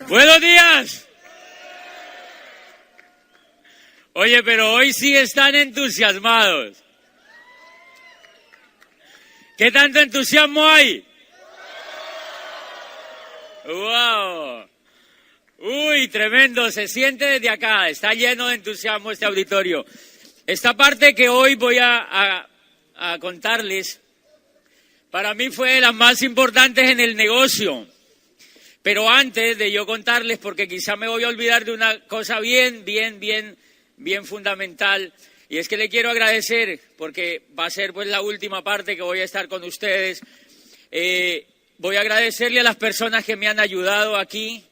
Buenos días. Oye, pero hoy sí están entusiasmados. ¿Qué tanto entusiasmo hay? ¡Wow! Uy, tremendo, se siente desde acá, está lleno de entusiasmo este auditorio. Esta parte que hoy voy a contarles, para mí fue de las más importantes en el negocio. Pero antes de yo contarles, porque quizá me voy a olvidar de una cosa bien fundamental, y es que le quiero agradecer, porque va a ser pues la última parte que voy a estar con ustedes. Voy a agradecerle a las personas que me han ayudado aquí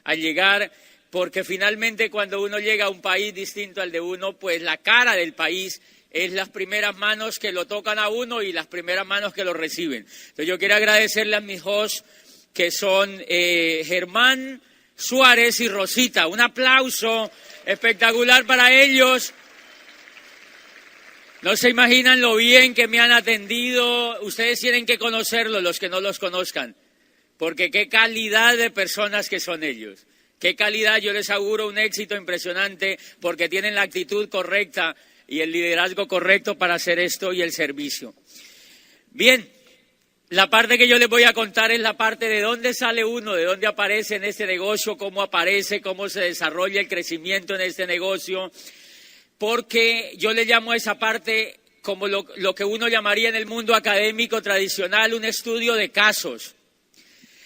a llegar, porque finalmente cuando uno llega a un país distinto al de uno, pues la cara del país es las primeras manos que lo tocan a uno y las primeras manos que lo reciben. Entonces yo quiero agradecerle a mis hosts, que son Germán Suárez y Rosita. Un aplauso espectacular para ellos. No se imaginan lo bien que me han atendido. Ustedes tienen que conocerlos, los que no los conozcan, porque qué calidad de personas que son ellos. Qué calidad, yo les auguro un éxito impresionante, porque tienen la actitud correcta y el liderazgo correcto para hacer esto y el servicio. Bien. La parte que yo les voy a contar es la parte de dónde sale uno, de dónde aparece en este negocio, cómo aparece, cómo se desarrolla el crecimiento en este negocio, porque yo le llamo a esa parte como lo que uno llamaría en el mundo académico tradicional un estudio de casos.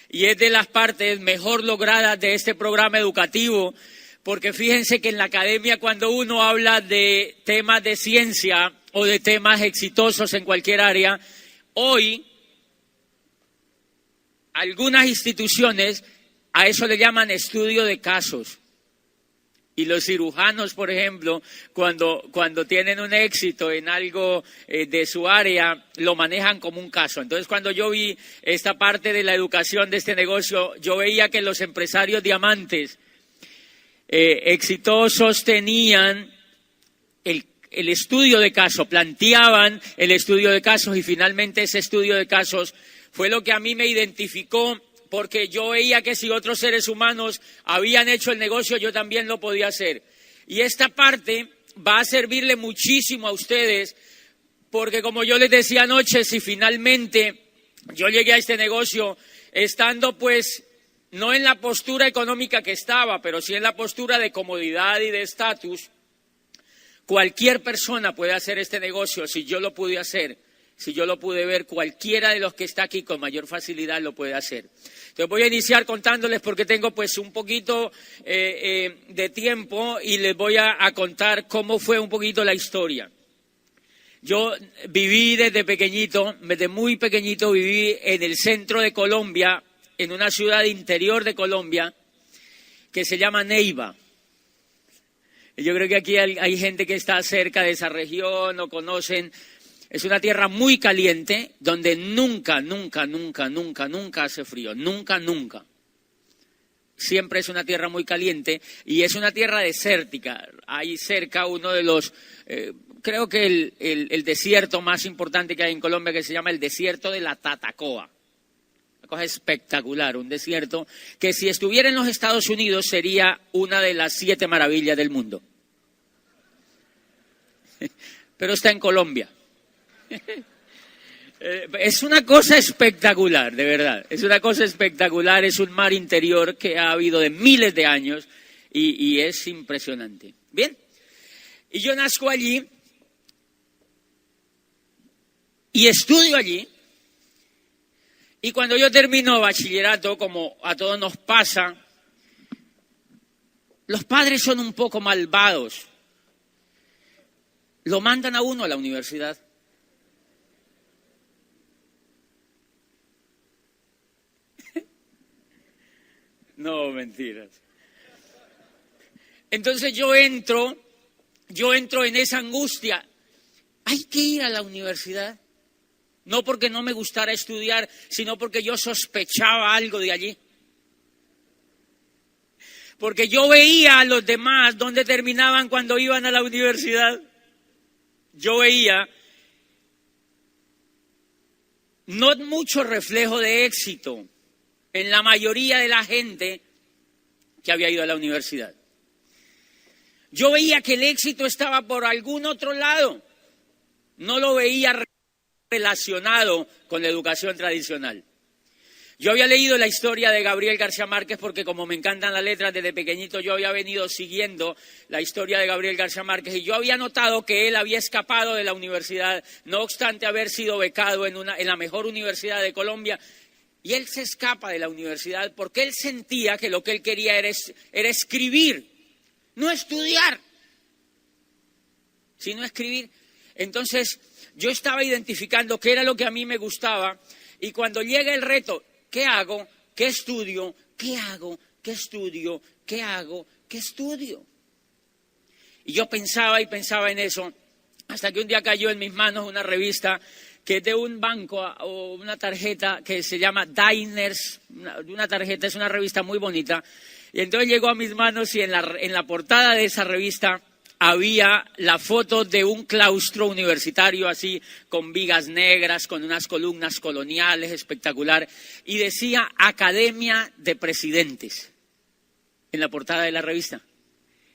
Y es de las partes mejor logradas de este programa educativo, porque fíjense que en la academia cuando uno habla de temas de ciencia o de temas exitosos en cualquier área, hoy algunas instituciones a eso le llaman estudio de casos. Y los cirujanos, por ejemplo, cuando tienen un éxito en algo de su área, lo manejan como un caso. Entonces, cuando yo vi esta parte de la educación de este negocio, yo veía que los empresarios diamantes exitosos tenían el estudio de casos, planteaban el estudio de casos y finalmente ese estudio de casos fue lo que a mí me identificó, porque yo veía que si otros seres humanos habían hecho el negocio, yo también lo podía hacer. Y esta parte va a servirle muchísimo a ustedes, porque como yo les decía anoche, si finalmente yo llegué a este negocio estando pues no en la postura económica que estaba, pero sí en la postura de comodidad y de estatus, cualquier persona puede hacer este negocio. Si yo lo pude hacer, si yo lo pude ver, cualquiera de los que está aquí con mayor facilidad lo puede hacer. Entonces voy a iniciar contándoles porque tengo pues un poquito de tiempo y les voy a contar cómo fue un poquito la historia. Yo viví desde pequeñito, desde muy pequeñito viví en el centro de Colombia, en una ciudad interior de Colombia que se llama Neiva. Yo creo que aquí hay gente que está cerca de esa región o conocen. Es una tierra muy caliente, donde nunca hace frío. Nunca. Siempre es una tierra muy caliente y es una tierra desértica. Hay cerca uno de los, creo que el desierto más importante que hay en Colombia, que se llama el desierto de la Tatacoa. Una cosa espectacular, un desierto que si estuviera en los Estados Unidos sería una de las 7 maravillas del mundo. Pero está en Colombia. Es una cosa espectacular, de verdad. Es una cosa espectacular, es un mar interior que ha habido de miles de años y es impresionante. Bien, y yo nazco allí y estudio allí. Y cuando yo termino bachillerato, como a todos nos pasa, los padres son un poco malvados. Lo mandan a uno a la universidad. No, mentiras. Entonces yo entro en esa angustia. Hay que ir a la universidad. No porque no me gustara estudiar, sino porque yo sospechaba algo de allí. Porque yo veía a los demás dónde terminaban cuando iban a la universidad. Yo veía no mucho reflejo de éxito en la mayoría de la gente que había ido a la universidad. Yo veía que el éxito estaba por algún otro lado. No lo veía relacionado con la educación tradicional. Yo había leído la historia de Gabriel García Márquez porque como me encantan las letras desde pequeñito, yo había venido siguiendo la historia de Gabriel García Márquez y yo había notado que él había escapado de la universidad, no obstante haber sido becado en la mejor universidad de Colombia. Y él se escapa de la universidad porque él sentía que lo que él quería era escribir, no estudiar, sino escribir. Entonces yo estaba identificando qué era lo que a mí me gustaba y cuando llega el reto, ¿qué hago? ¿Qué estudio? ¿Qué hago? ¿Qué estudio? ¿Qué hago? ¿Qué estudio? Y yo pensaba y pensaba en eso, hasta que un día cayó en mis manos una revista que es de un banco o una tarjeta que se llama Diners, una tarjeta, es una revista muy bonita. Y entonces llegó a mis manos y en la portada de esa revista había la foto de un claustro universitario así, con vigas negras, con unas columnas coloniales, espectacular, y decía Academia de Presidentes en la portada de la revista.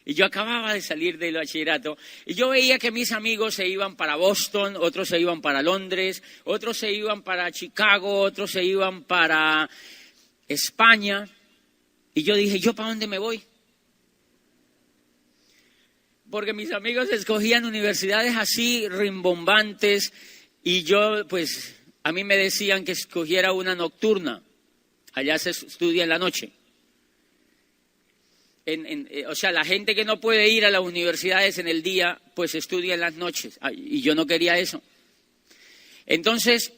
Y yo acababa de salir del bachillerato y yo veía que mis amigos se iban para Boston, otros se iban para Londres, otros se iban para Chicago, otros se iban para España. Y yo dije, ¿yo para dónde me voy? Porque mis amigos escogían universidades así rimbombantes y yo, pues, a mí me decían que escogiera una nocturna. Allá se estudia en la noche. O sea, la gente que no puede ir a las universidades en el día, pues estudia en las noches. Y yo no quería eso. Entonces,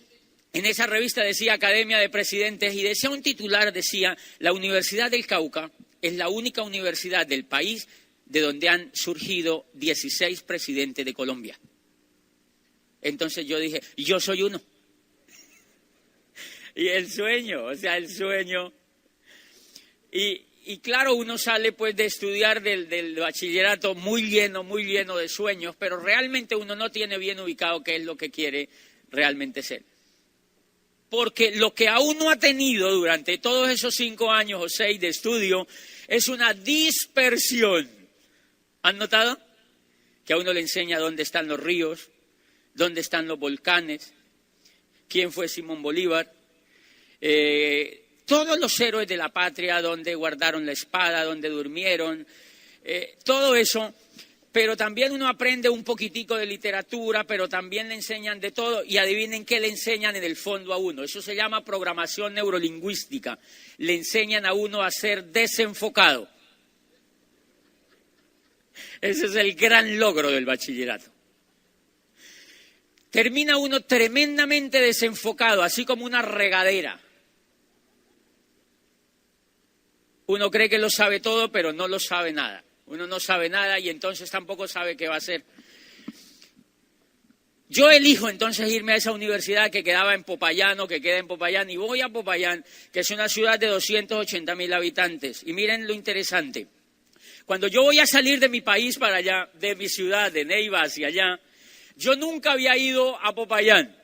en esa revista decía Academia de Presidentes y decía un titular, decía, la Universidad del Cauca es la única universidad del país de donde han surgido 16 presidentes de Colombia. Entonces yo dije, yo soy uno. Y el sueño, o sea, el sueño. Y claro, uno sale pues de estudiar del bachillerato muy lleno de sueños, pero realmente uno no tiene bien ubicado qué es lo que quiere realmente ser. Porque lo que aún no ha tenido durante todos esos 5 años o 6 de estudio es una dispersión. ¿Han notado? Que a uno le enseña dónde están los ríos, dónde están los volcanes, quién fue Simón Bolívar, todos los héroes de la patria, dónde guardaron la espada, dónde durmieron, todo eso. Pero también uno aprende un poquitico de literatura, pero también le enseñan de todo. Y adivinen qué le enseñan en el fondo a uno. Eso se llama programación neurolingüística. Le enseñan a uno a ser desenfocado. Ese es el gran logro del bachillerato. Termina uno tremendamente desenfocado, así como una regadera. Uno cree que lo sabe todo, pero no lo sabe nada. Uno no sabe nada y entonces tampoco sabe qué va a hacer. Yo elijo entonces irme a esa universidad que quedaba en Popayán o que queda en Popayán y voy a Popayán, que es una ciudad de 280.000 habitantes. Y miren lo interesante. Cuando yo voy a salir de mi país para allá, de mi ciudad, de Neiva hacia allá, yo nunca había ido a Popayán.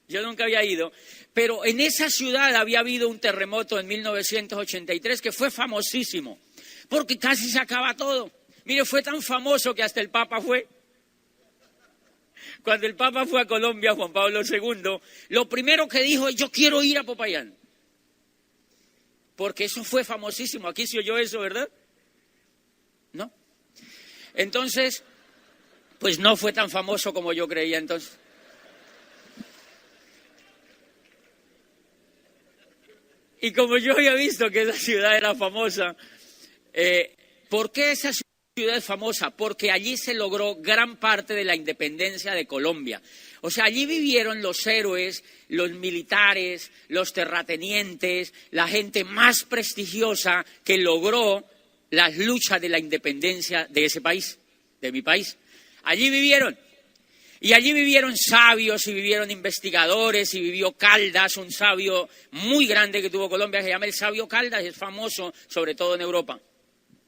Yo nunca había ido. Pero en esa ciudad había habido un terremoto en 1983 que fue famosísimo. Porque casi se acaba todo. Mire, fue tan famoso que hasta el Papa fue. Cuando el Papa fue a Colombia, Juan Pablo II, lo primero que dijo es, yo quiero ir a Popayán. Porque eso fue famosísimo. Aquí se oyó eso, ¿verdad? ¿No? Entonces, pues no fue tan famoso como yo creía entonces. Y como yo había visto que esa ciudad era famosa, ¿por qué esa ciudad es famosa? Porque allí se logró gran parte de la independencia de Colombia. O sea, allí vivieron los héroes, los militares, los terratenientes, la gente más prestigiosa que logró las luchas de la independencia de ese país, de mi país. Allí vivieron. Y allí vivieron sabios y vivieron investigadores y vivió Caldas, un sabio muy grande que tuvo Colombia, que se llama el sabio Caldas, es famoso sobre todo en Europa.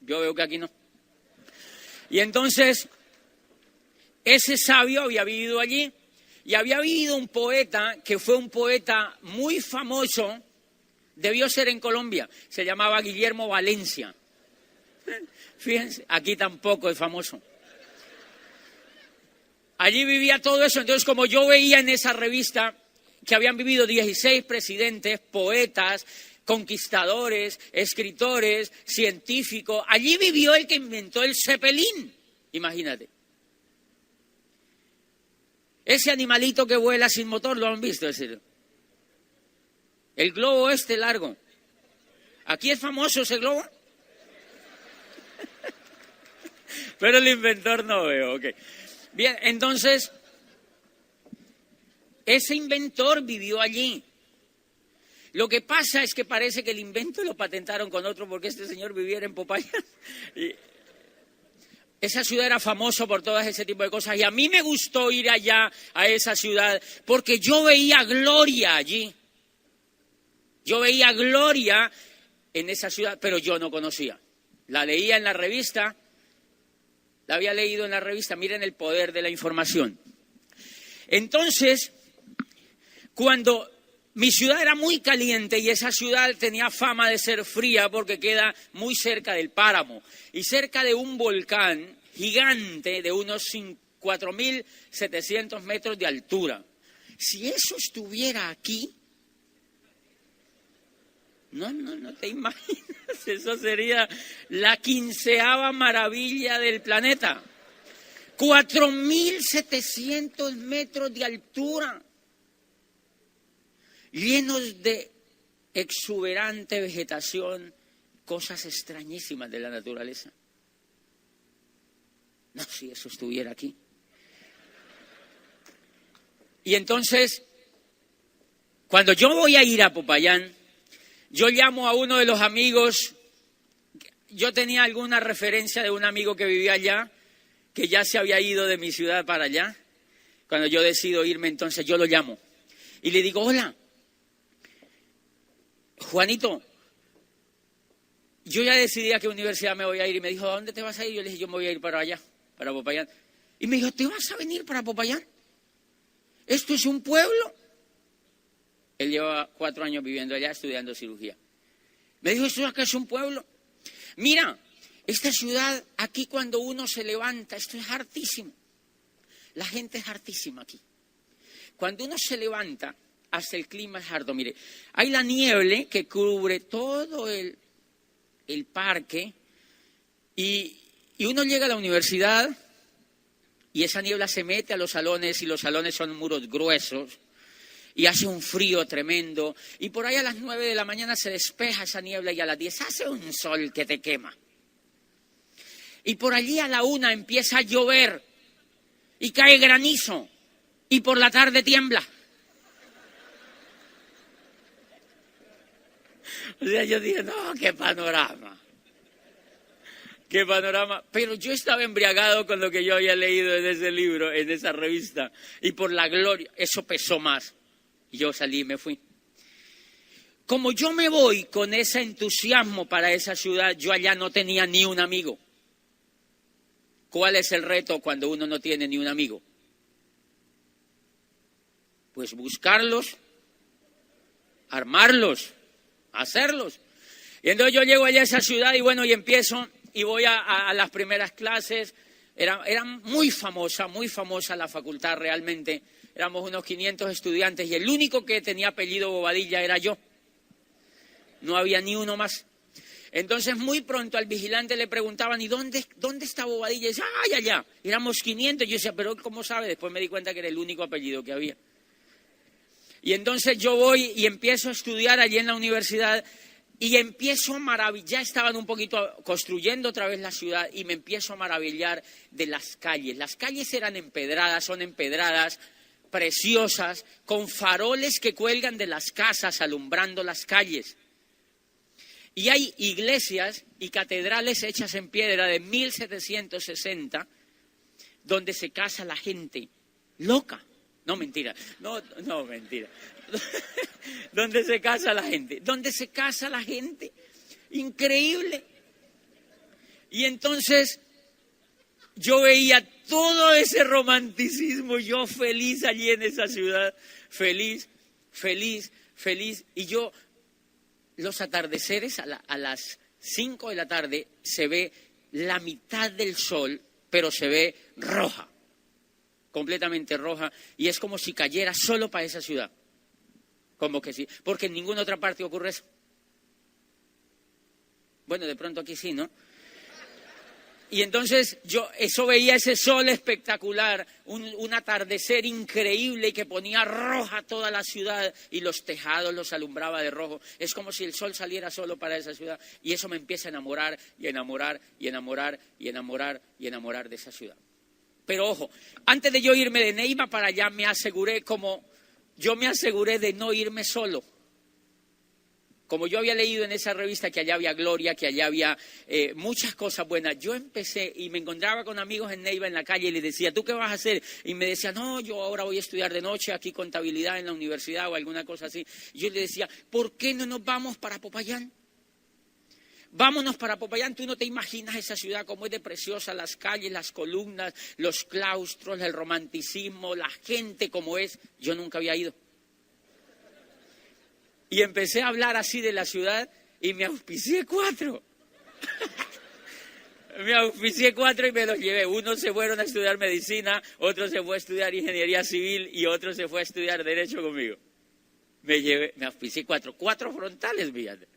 Yo veo que aquí no. Y entonces, ese sabio había vivido allí y había vivido un poeta que fue un poeta muy famoso, debió ser en Colombia, se llamaba Guillermo Valencia. Fíjense, aquí tampoco es famoso. Allí vivía todo eso. Entonces, como yo veía en esa revista que habían vivido 16 presidentes, poetas, conquistadores, escritores, científicos, allí vivió el que inventó el Zeppelin. Imagínate. Ese animalito que vuela sin motor, ¿lo han visto? El globo este largo. ¿Aquí es famoso ese globo? Pero el inventor no veo, ok. Bien, entonces, ese inventor vivió allí. Lo que pasa es que parece que el invento lo patentaron con otro porque este señor viviera en Popayán. Y esa ciudad era famosa por todo ese tipo de cosas y a mí me gustó ir allá a esa ciudad porque yo veía gloria allí. Yo veía gloria en esa ciudad, pero yo no conocía. La leía en la revista. La había leído en la revista, miren el poder de la información. Entonces, cuando mi ciudad era muy caliente y esa ciudad tenía fama de ser fría porque queda muy cerca del páramo y cerca de un volcán gigante de unos 4.700 metros de altura. Si eso estuviera aquí, no te imaginas, eso sería la 15ª maravilla del planeta. 4.700 metros de altura, llenos de exuberante vegetación, cosas extrañísimas de la naturaleza. No, si eso estuviera aquí. Y entonces, cuando yo voy a ir a Popayán, yo llamo a uno de los amigos. Yo tenía alguna referencia de un amigo que vivía allá, que ya se había ido de mi ciudad para allá. Cuando yo decido irme, entonces yo lo llamo. Y le digo, hola, Juanito, yo ya decidí a qué universidad me voy a ir. Y me dijo, ¿a dónde te vas a ir? Yo le dije, yo me voy a ir para allá, para Popayán. Y me dijo, ¿te vas a venir para Popayán? ¿Esto es un pueblo? Él lleva 4 años viviendo allá, estudiando cirugía. Me dijo, ¿esto acá es un pueblo? Mira, esta ciudad, aquí cuando uno se levanta, esto es hartísimo. La gente es hartísima aquí. Cuando uno se levanta, hasta el clima es harto. Mire, hay la nieve que cubre todo el parque y uno llega a la universidad y esa niebla se mete a los salones y los salones son muros gruesos. Y hace un frío tremendo. Y por ahí a las 9 de la mañana se despeja esa niebla y a las 10 hace un sol que te quema. Y por allí a la 1 empieza a llover y cae granizo. Y por la tarde tiembla. O sea, yo dije, no, qué panorama. Qué panorama. Pero yo estaba embriagado con lo que yo había leído en ese libro, en esa revista. Y por la gloria, eso pesó más. Y yo salí y me fui. Como yo me voy con ese entusiasmo para esa ciudad, yo allá no tenía ni un amigo. ¿Cuál es el reto cuando uno no tiene ni un amigo? Pues buscarlos, armarlos, hacerlos. Y entonces yo llego allá a esa ciudad y bueno, y empiezo y voy a las primeras clases. Era muy famosa la facultad realmente. Éramos unos 500 estudiantes y el único que tenía apellido Bobadilla era yo. No había ni uno más. Entonces muy pronto al vigilante le preguntaban, ¿y dónde está Bobadilla? Y dice, ¡ay, allá! Éramos 500. Yo decía, ¿pero ¿cómo sabe? Después me di cuenta que era el único apellido que había. Y entonces yo voy y empiezo a estudiar allí en la universidad y empiezo a maravillar. Ya estaban un poquito construyendo otra vez la ciudad y me empiezo a maravillar de las calles. Las calles eran empedradas, son empedradas, preciosas, con faroles que cuelgan de las casas alumbrando las calles. Y hay iglesias y catedrales hechas en piedra de 1760 donde se casa la gente loca. No, mentira. No, mentira. Donde se casa la gente. Donde se casa la gente. Increíble. Y entonces yo veía todo ese romanticismo, yo feliz allí en esa ciudad, feliz. Y yo, los atardeceres a las 5 de la tarde se ve la mitad del sol, pero se ve roja, completamente roja, y es como si cayera solo para esa ciudad. Como que sí, porque en ninguna otra parte ocurre eso. Bueno, de pronto aquí sí, ¿no? Y entonces yo veía ese sol espectacular, un atardecer increíble que ponía roja toda la ciudad y los tejados los alumbraba de rojo. Es como si el sol saliera solo para esa ciudad y eso me empieza a enamorar y enamorar y enamorar y enamorar y enamorar de esa ciudad. Pero ojo, antes de yo irme de Neiva para allá me aseguré de no irme solo. Como yo había leído en esa revista que allá había gloria, que allá había muchas cosas buenas, yo empecé y me encontraba con amigos en Neiva en la calle y les decía, ¿tú qué vas a hacer? Y me decían, no, yo ahora voy a estudiar de noche aquí contabilidad en la universidad o alguna cosa así. Y yo les decía, ¿por qué no nos vamos para Popayán? Vámonos para Popayán, tú no te imaginas esa ciudad como es de preciosa, las calles, las columnas, los claustros, el romanticismo, la gente como es. Yo nunca había ido. Y empecé a hablar así de la ciudad y me auspicié 4. Me auspicié 4 y me los llevé. Unos se fueron a estudiar medicina, otro se fue a estudiar ingeniería civil y otro se fue a estudiar derecho conmigo. Me auspicié 4 frontales, fíjate.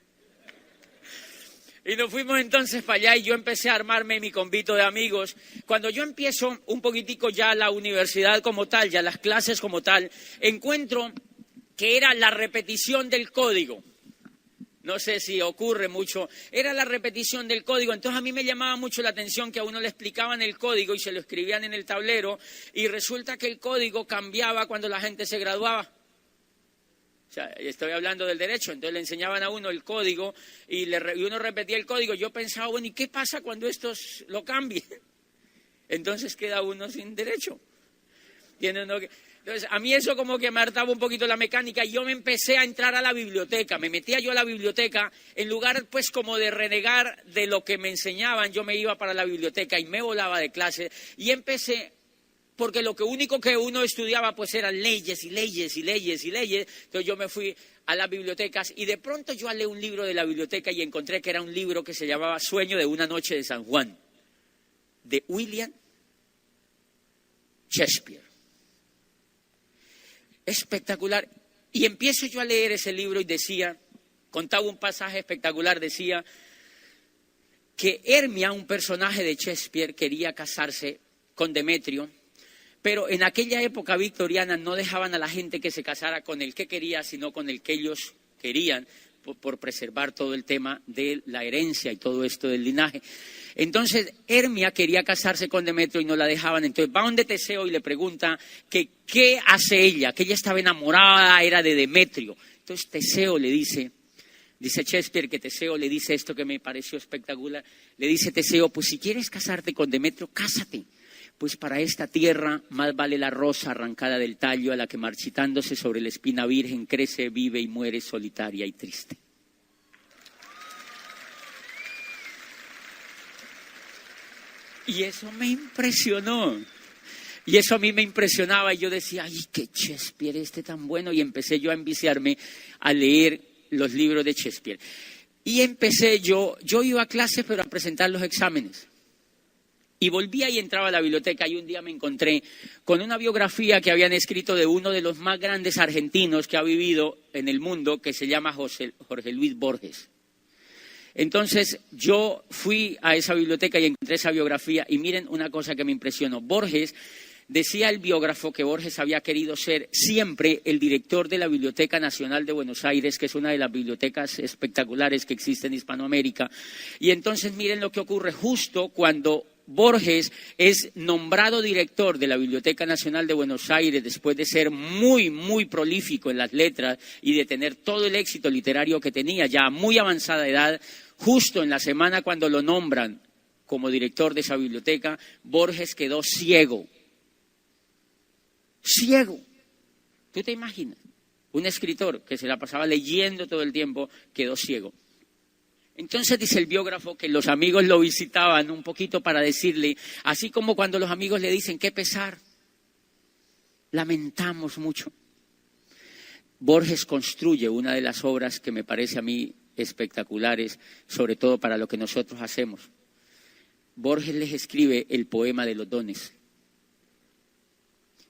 Y nos fuimos entonces para allá y yo empecé a armarme mi convito de amigos. Cuando yo empiezo un poquitico ya la universidad como tal, ya las clases como tal, encuentro que era la repetición del código. No sé si ocurre mucho. Era la repetición del código. Entonces a mí me llamaba mucho la atención que a uno le explicaban el código y se lo escribían en el tablero y resulta que el código cambiaba cuando la gente se graduaba. O sea, estoy hablando del derecho. Entonces le enseñaban a uno el código y uno repetía el código. Yo pensaba, bueno, ¿y qué pasa cuando esto lo cambie? Entonces queda uno sin derecho. Tiene uno que... Entonces, a mí eso como que me hartaba un poquito la mecánica y yo me empecé a entrar a la biblioteca. Me metía yo a la biblioteca, en lugar pues como de renegar de lo que me enseñaban, yo me iba para la biblioteca y me volaba de clase y empecé, porque lo único que uno estudiaba pues eran leyes y leyes y leyes y leyes. Entonces yo me fui a las bibliotecas y de pronto yo leí un libro de la biblioteca y encontré que era un libro que se llamaba Sueño de una noche de San Juan, de William Shakespeare. Espectacular. Y empiezo yo a leer ese libro y decía, contaba un pasaje espectacular, decía que Hermia, un personaje de Shakespeare, quería casarse con Demetrio, pero en aquella época victoriana no dejaban a la gente que se casara con el que quería, sino con el que ellos querían, por preservar todo el tema de la herencia y todo esto del linaje. Entonces, Hermia quería casarse con Demetrio y no la dejaban. Entonces va donde Teseo y le pregunta que qué hace ella, que ella estaba enamorada, era de Demetrio. Entonces Teseo le dice Shakespeare que Teseo le dice esto que me pareció espectacular. Le dice Teseo, pues si quieres casarte con Demetrio, cásate. Pues para esta tierra más vale la rosa arrancada del tallo a la que marchitándose sobre la espina virgen crece, vive y muere solitaria y triste. Y eso me impresionó. Y eso a mí me impresionaba y yo decía, ay, qué Shakespeare tan bueno. Y empecé yo a enviciarme a leer los libros de Shakespeare. Y empecé yo iba a clases pero a presentar los exámenes. Y volvía y entraba a la biblioteca y un día me encontré con una biografía que habían escrito de uno de los más grandes argentinos que ha vivido en el mundo, que se llama Jorge Luis Borges. Entonces yo fui a esa biblioteca y encontré esa biografía y miren una cosa que me impresionó. Borges, decía el biógrafo que Borges había querido ser siempre el director de la Biblioteca Nacional de Buenos Aires, que es una de las bibliotecas espectaculares que existe en Hispanoamérica. Y entonces miren lo que ocurre justo cuando Borges es nombrado director de la Biblioteca Nacional de Buenos Aires después de ser muy, muy prolífico en las letras y de tener todo el éxito literario que tenía ya a muy avanzada edad. Justo en la semana cuando lo nombran como director de esa biblioteca, Borges quedó ciego. Ciego. ¿Tú te imaginas? Un escritor que se la pasaba leyendo todo el tiempo quedó ciego. Entonces dice el biógrafo que los amigos lo visitaban un poquito para decirle, así como cuando los amigos le dicen, qué pesar, lamentamos mucho. Borges construye una de las obras que me parece a mí espectaculares, sobre todo para lo que nosotros hacemos. Borges les escribe el poema de los dones,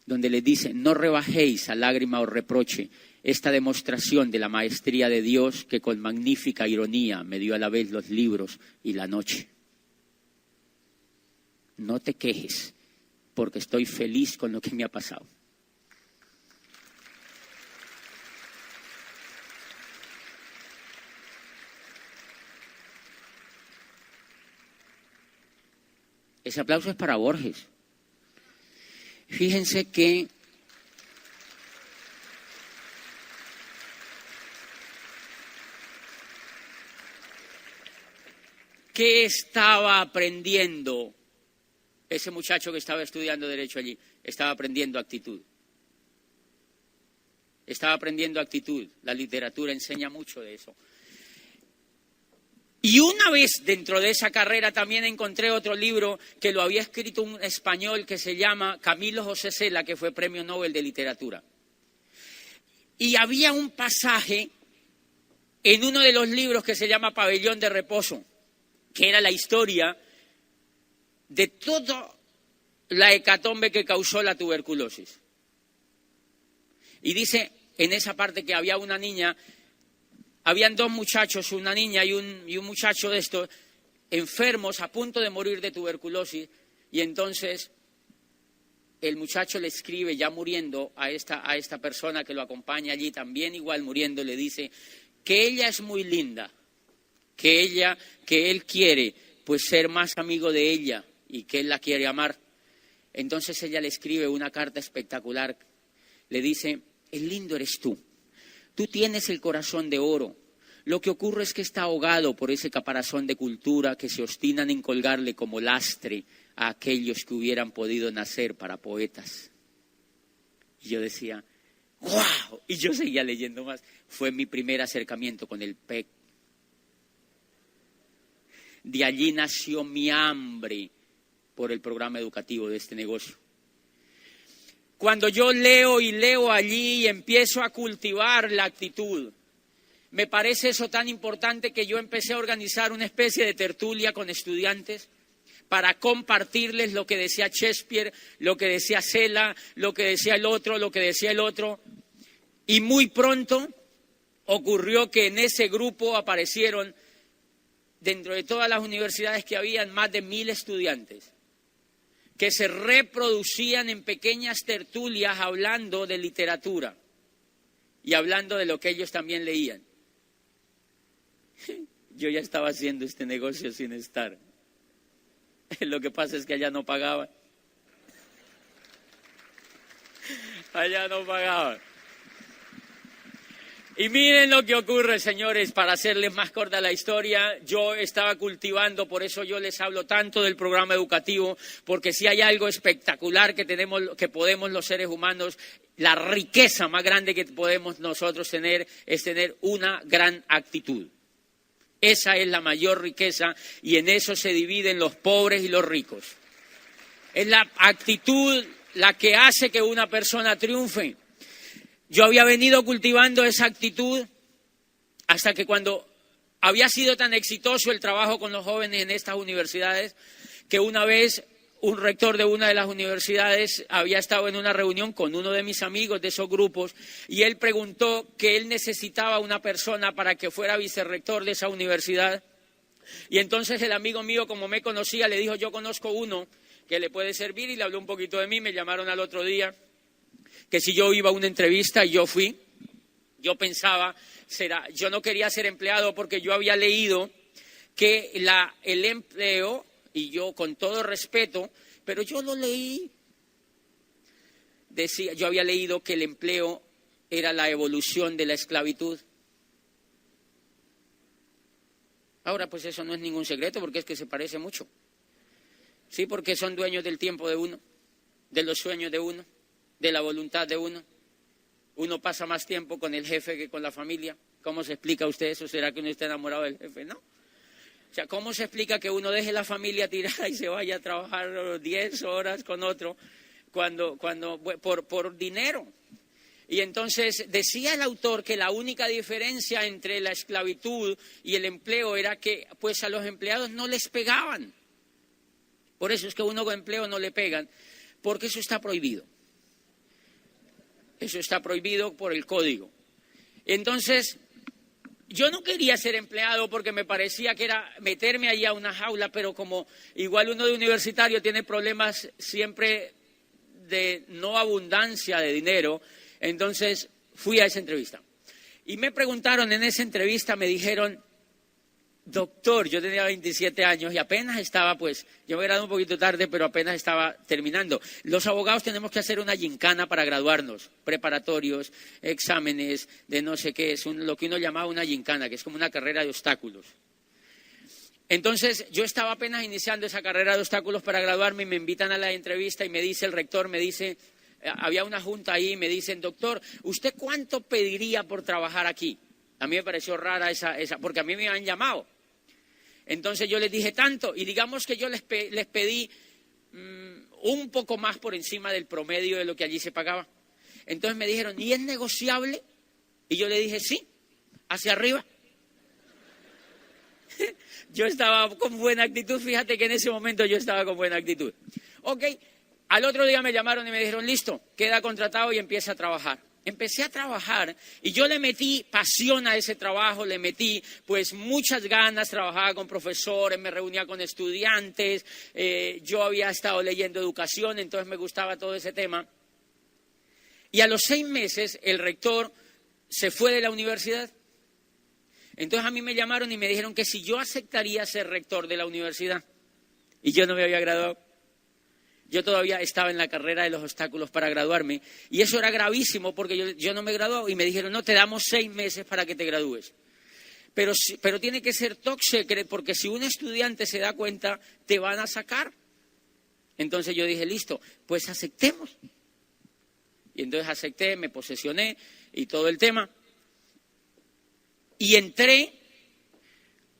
donde les dice: no rebajéis a lágrima o reproche esta demostración de la maestría de Dios que con magnífica ironía me dio a la vez los libros y la noche. No te quejes, porque estoy feliz con lo que me ha pasado. Ese aplauso es para Borges. Fíjense que ¿qué estaba aprendiendo ese muchacho que estaba estudiando Derecho allí? Estaba aprendiendo actitud. Estaba aprendiendo actitud. La literatura enseña mucho de eso. Y una vez dentro de esa carrera también encontré otro libro que lo había escrito un español que se llama Camilo José Cela, que fue Premio Nobel de Literatura. Y había un pasaje en uno de los libros que se llama Pabellón de Reposo, que era la historia de toda la hecatombe que causó la tuberculosis. Y dice en esa parte que había una niña. Habían dos muchachos, una niña y un muchacho de estos, enfermos, a punto de morir de tuberculosis, y entonces el muchacho le escribe, ya muriendo, a esta persona que lo acompaña allí, también igual muriendo, le dice que ella es muy linda, que él quiere pues ser más amigo de ella y que él la quiere amar. Entonces ella le escribe una carta espectacular, le dice: el lindo eres tú. Tú tienes el corazón de oro. Lo que ocurre es que está ahogado por ese caparazón de cultura que se obstinan en colgarle como lastre a aquellos que hubieran podido nacer para poetas. Y yo decía, ¡guau! Y yo seguía leyendo más. Fue mi primer acercamiento con el PEC. De allí nació mi hambre por el programa educativo de este negocio. Cuando yo leo y leo allí y empiezo a cultivar la actitud, me parece eso tan importante que yo empecé a organizar una especie de tertulia con estudiantes para compartirles lo que decía Shakespeare, lo que decía Cela, lo que decía el otro. Y muy pronto ocurrió que en ese grupo aparecieron, dentro de todas las universidades que habían, más de 1000 estudiantes que se reproducían en pequeñas tertulias hablando de literatura y hablando de lo que ellos también leían. Yo ya estaba haciendo este negocio sin estar. Lo que pasa es que allá no pagaban. Allá no pagaban. Y miren lo que ocurre, señores, para hacerles más corta la historia. Yo estaba cultivando, por eso yo les hablo tanto del programa educativo, porque si hay algo espectacular que podemos los seres humanos, la riqueza más grande que podemos nosotros tener es tener una gran actitud. Esa es la mayor riqueza y en eso se dividen los pobres y los ricos. Es la actitud la que hace que una persona triunfe. Yo había venido cultivando esa actitud hasta que cuando había sido tan exitoso el trabajo con los jóvenes en estas universidades, que una vez un rector de una de las universidades había estado en una reunión con uno de mis amigos de esos grupos y él preguntó que él necesitaba una persona para que fuera vicerrector de esa universidad. Y entonces el amigo mío, como me conocía, le dijo: yo conozco uno que le puede servir, y le habló un poquito de mí. Me llamaron al otro día que si yo iba a una entrevista, y yo fui. Yo pensaba, yo no quería ser empleado porque yo había leído que el empleo, y yo con todo respeto, pero yo lo leí, yo había leído que el empleo era la evolución de la esclavitud. Ahora, pues eso no es ningún secreto, porque es que se parece mucho. Sí, porque son dueños del tiempo de uno, de los sueños de uno, de la voluntad de uno. Uno pasa más tiempo con el jefe que con la familia. ¿Cómo se explica usted eso? ¿Será que uno está enamorado del jefe? No. O sea, ¿cómo se explica que uno deje la familia tirada y se vaya a trabajar 10 horas con otro por dinero? Y entonces decía el autor que la única diferencia entre la esclavitud y el empleo era que pues a los empleados no les pegaban. Por eso es que a uno con empleo no le pegan, porque eso está prohibido. Eso está prohibido por el código. Entonces, yo no quería ser empleado porque me parecía que era meterme allí a una jaula, pero como igual uno de universitario tiene problemas siempre de no abundancia de dinero, entonces fui a esa entrevista. Y me preguntaron en esa entrevista, me dijeron, doctor, yo tenía 27 años y apenas estaba, pues, yo me gradué un poquito tarde, pero apenas estaba terminando. Los abogados tenemos que hacer una gincana para graduarnos, preparatorios, exámenes de no sé qué, es lo que uno llamaba una gincana, que es como una carrera de obstáculos. Entonces, yo estaba apenas iniciando esa carrera de obstáculos para graduarme y me invitan a la entrevista y me dice el rector, me dice, había una junta ahí y me dicen, doctor, ¿usted cuánto pediría por trabajar aquí? A mí me pareció rara esa porque a mí me habían llamado. Entonces yo les dije tanto y digamos que yo les pedí un poco más por encima del promedio de lo que allí se pagaba. Entonces me dijeron, ¿y es negociable? Y yo le dije, sí, hacia arriba. Yo estaba con buena actitud, fíjate que en ese momento yo estaba con buena actitud. Ok, al otro día me llamaron y me dijeron, listo, queda contratado y empieza a trabajar. Empecé a trabajar y yo le metí pasión a ese trabajo, le metí pues muchas ganas, trabajaba con profesores, me reunía con estudiantes, yo había estado leyendo educación, entonces me gustaba todo ese tema. Y a los 6 meses el rector se fue de la universidad. Entonces a mí me llamaron y me dijeron que si yo aceptaría ser rector de la universidad. Y yo no me había graduado. Yo todavía estaba en la carrera de los obstáculos para graduarme. Y eso era gravísimo porque yo no me gradué y me dijeron, no, te damos 6 meses para que te gradúes. Pero tiene que ser top secret porque si un estudiante se da cuenta, te van a sacar. Entonces yo dije, listo, pues aceptemos. Y entonces acepté, me posesioné y todo el tema. Y entré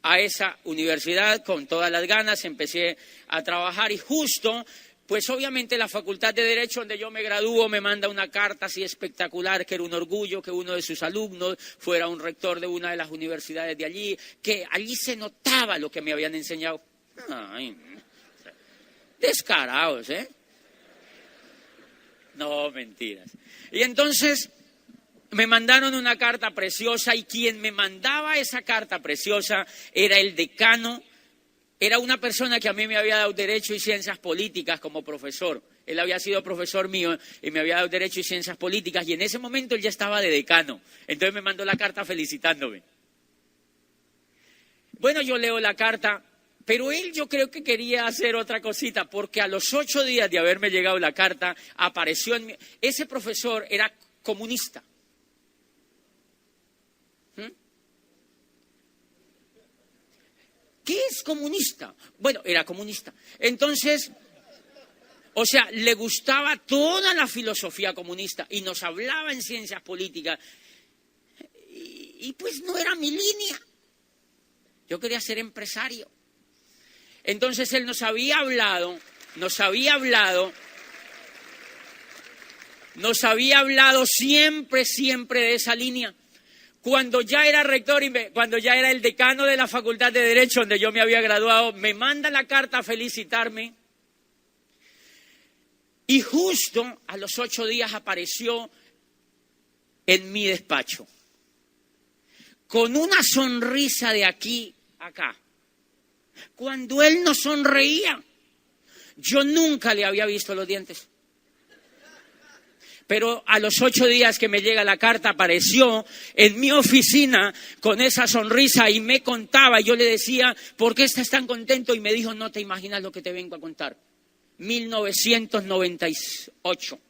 a esa universidad con todas las ganas, empecé a trabajar y justo, pues obviamente la Facultad de Derecho donde yo me gradúo me manda una carta así espectacular, que era un orgullo que uno de sus alumnos fuera un rector de una de las universidades de allí, que allí se notaba lo que me habían enseñado. Ay, descarados, ¿eh? No, mentiras. Y entonces me mandaron una carta preciosa y quien me mandaba esa carta preciosa era el decano, era una persona que a mí me había dado Derecho y Ciencias Políticas como profesor. Él había sido profesor mío y me había dado Derecho y Ciencias Políticas y en ese momento él ya estaba de decano. Entonces me mandó la carta felicitándome. Bueno, yo leo la carta, pero él yo creo que quería hacer otra cosita porque a los 8 días de haberme llegado la carta apareció en mí. Ese profesor era comunista. ¿Qué es comunista? Bueno, era comunista. Entonces, o sea, le gustaba toda la filosofía comunista y nos hablaba en ciencias políticas. Y pues no era mi línea. Yo quería ser empresario. Entonces él nos había hablado siempre de esa línea. Cuando ya era rector y cuando ya era el decano de la Facultad de Derecho, donde yo me había graduado, me manda la carta a felicitarme. Y justo a los 8 días apareció en mi despacho, con una sonrisa de aquí a acá. Cuando él no sonreía, yo nunca le había visto los dientes. Pero a los 8 días que me llega la carta, apareció en mi oficina con esa sonrisa y me contaba. Yo le decía, ¿por qué estás tan contento? Y me dijo, no te imaginas lo que te vengo a contar. 1998.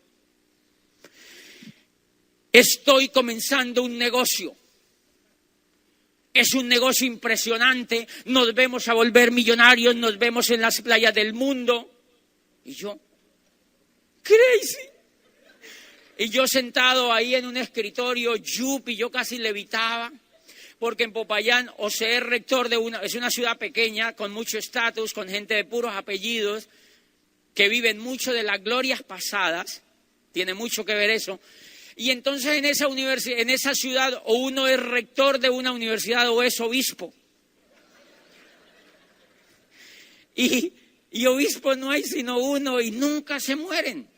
Estoy comenzando un negocio. Es un negocio impresionante. Nos vemos a volver millonarios, nos vemos en las playas del mundo. Y yo, crazy. Y yo sentado ahí en un escritorio, yupi, yo casi levitaba, porque en Popayán, o sea, es rector es una ciudad pequeña, con mucho estatus, con gente de puros apellidos, que viven mucho de las glorias pasadas, tiene mucho que ver eso. Y entonces en esa universidad, en esa ciudad, o uno es rector de una universidad o es obispo. Y obispo no hay sino uno y nunca se mueren.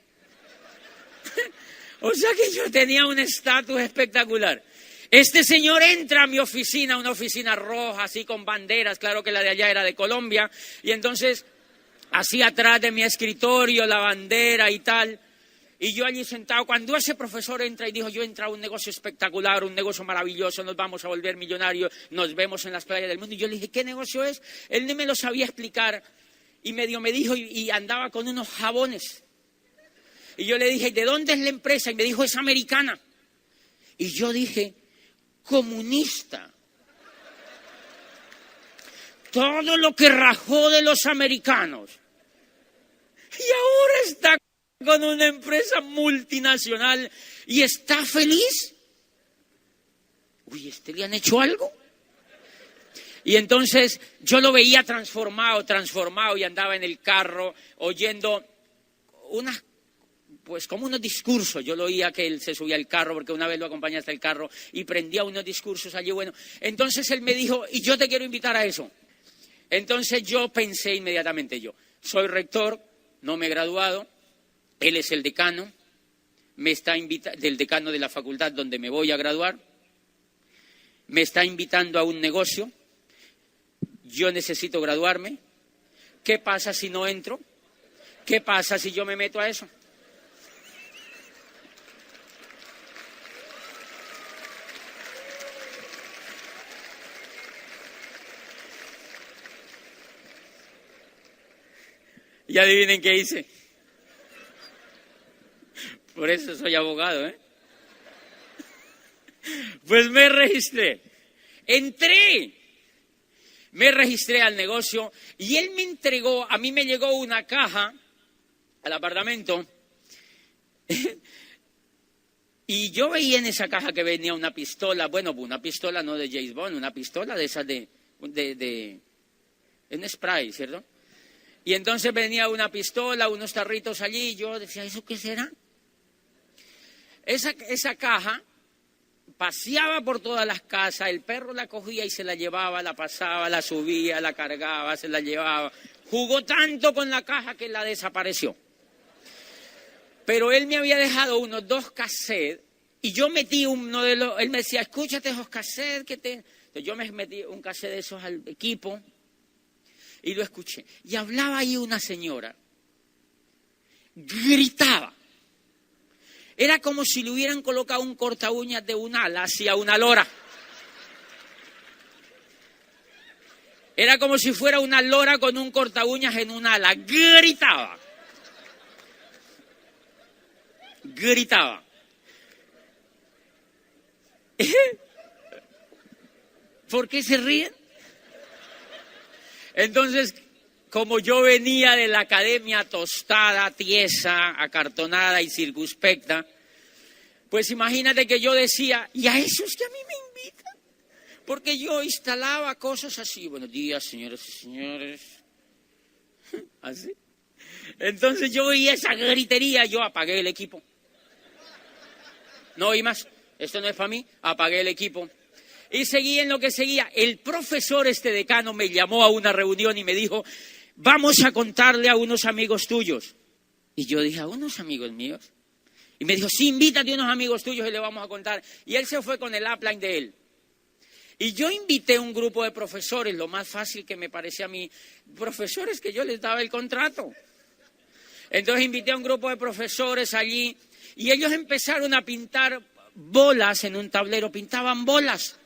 O sea que yo tenía un estatus espectacular. Este señor entra a mi oficina, una oficina roja, así con banderas, claro que la de allá era de Colombia, y entonces, así atrás de mi escritorio, la bandera y tal, y yo allí sentado, cuando ese profesor entra y dijo, yo he entrado a un negocio espectacular, un negocio maravilloso, nos vamos a volver millonarios, nos vemos en las playas del mundo, y yo le dije, ¿qué negocio es? Él no me lo sabía explicar, y medio me dijo, y andaba con unos jabones. Y yo le dije, ¿de dónde es la empresa? Y me dijo, es americana. Y yo dije, comunista. Todo lo que rajó de los americanos. Y ahora está con una empresa multinacional y está feliz. Uy, ¿este le han hecho algo? Y entonces yo lo veía transformado y andaba en el carro oyendo pues como unos discursos. Yo lo oía que él se subía al carro porque una vez lo acompañé hasta el carro y prendía unos discursos allí. Bueno, entonces él me dijo, y yo te quiero invitar a eso. Entonces yo pensé inmediatamente soy rector, no me he graduado, él es el decano, me está del decano de la facultad donde me voy a graduar, me está invitando a un negocio, yo necesito graduarme, ¿qué pasa si no entro? ¿Qué pasa si yo me meto a eso? Y adivinen qué hice. Por eso soy abogado, ¿eh? Pues me registré. Entré. Me registré al negocio y él me entregó, a mí me llegó una caja al apartamento y yo veía en esa caja que venía una pistola, bueno, una pistola no de James Bond, una pistola de esas de en spray, ¿cierto? Y entonces venía una pistola, unos tarritos allí, y yo decía, ¿eso qué será? Esa caja paseaba por todas las casas, el perro la cogía y se la llevaba, la pasaba, la subía, la cargaba, se la llevaba. Jugó tanto con la caja que la desapareció. Pero él me había dejado unos 2 cassettes y yo metí uno de los, él me decía, escúchate esos cassettes que te... Entonces yo me metí un cassette de esos al equipo y lo escuché. Y hablaba ahí una señora, gritaba. Era como si le hubieran colocado un corta uñas de un ala hacia una lora. Era como si fuera una lora con un corta uñas en un ala. Gritaba. Gritaba. ¿Por qué se ríen? Entonces, como yo venía de la academia tostada, tiesa, acartonada y circunspecta, pues imagínate que yo decía, ¿y a esos que a mí me invitan? Porque yo instalaba cosas así, buenos días, señoras y señores, así. Entonces yo oía esa gritería, yo apagué el equipo. No oí más, esto no es para mí, apagué el equipo. Y seguí en lo que seguía. El profesor, este decano, me llamó a una reunión y me dijo, vamos a contarle a unos amigos tuyos. Y yo dije, ¿a unos amigos míos? Y me dijo, sí, invítate a unos amigos tuyos y le vamos a contar. Y él se fue con el upline de él. Y yo invité a un grupo de profesores, lo más fácil que me parecía a mí, profesores que yo les daba el contrato. Entonces invité a un grupo de profesores allí y ellos empezaron a pintar bolas en un tablero, pintaban bolas.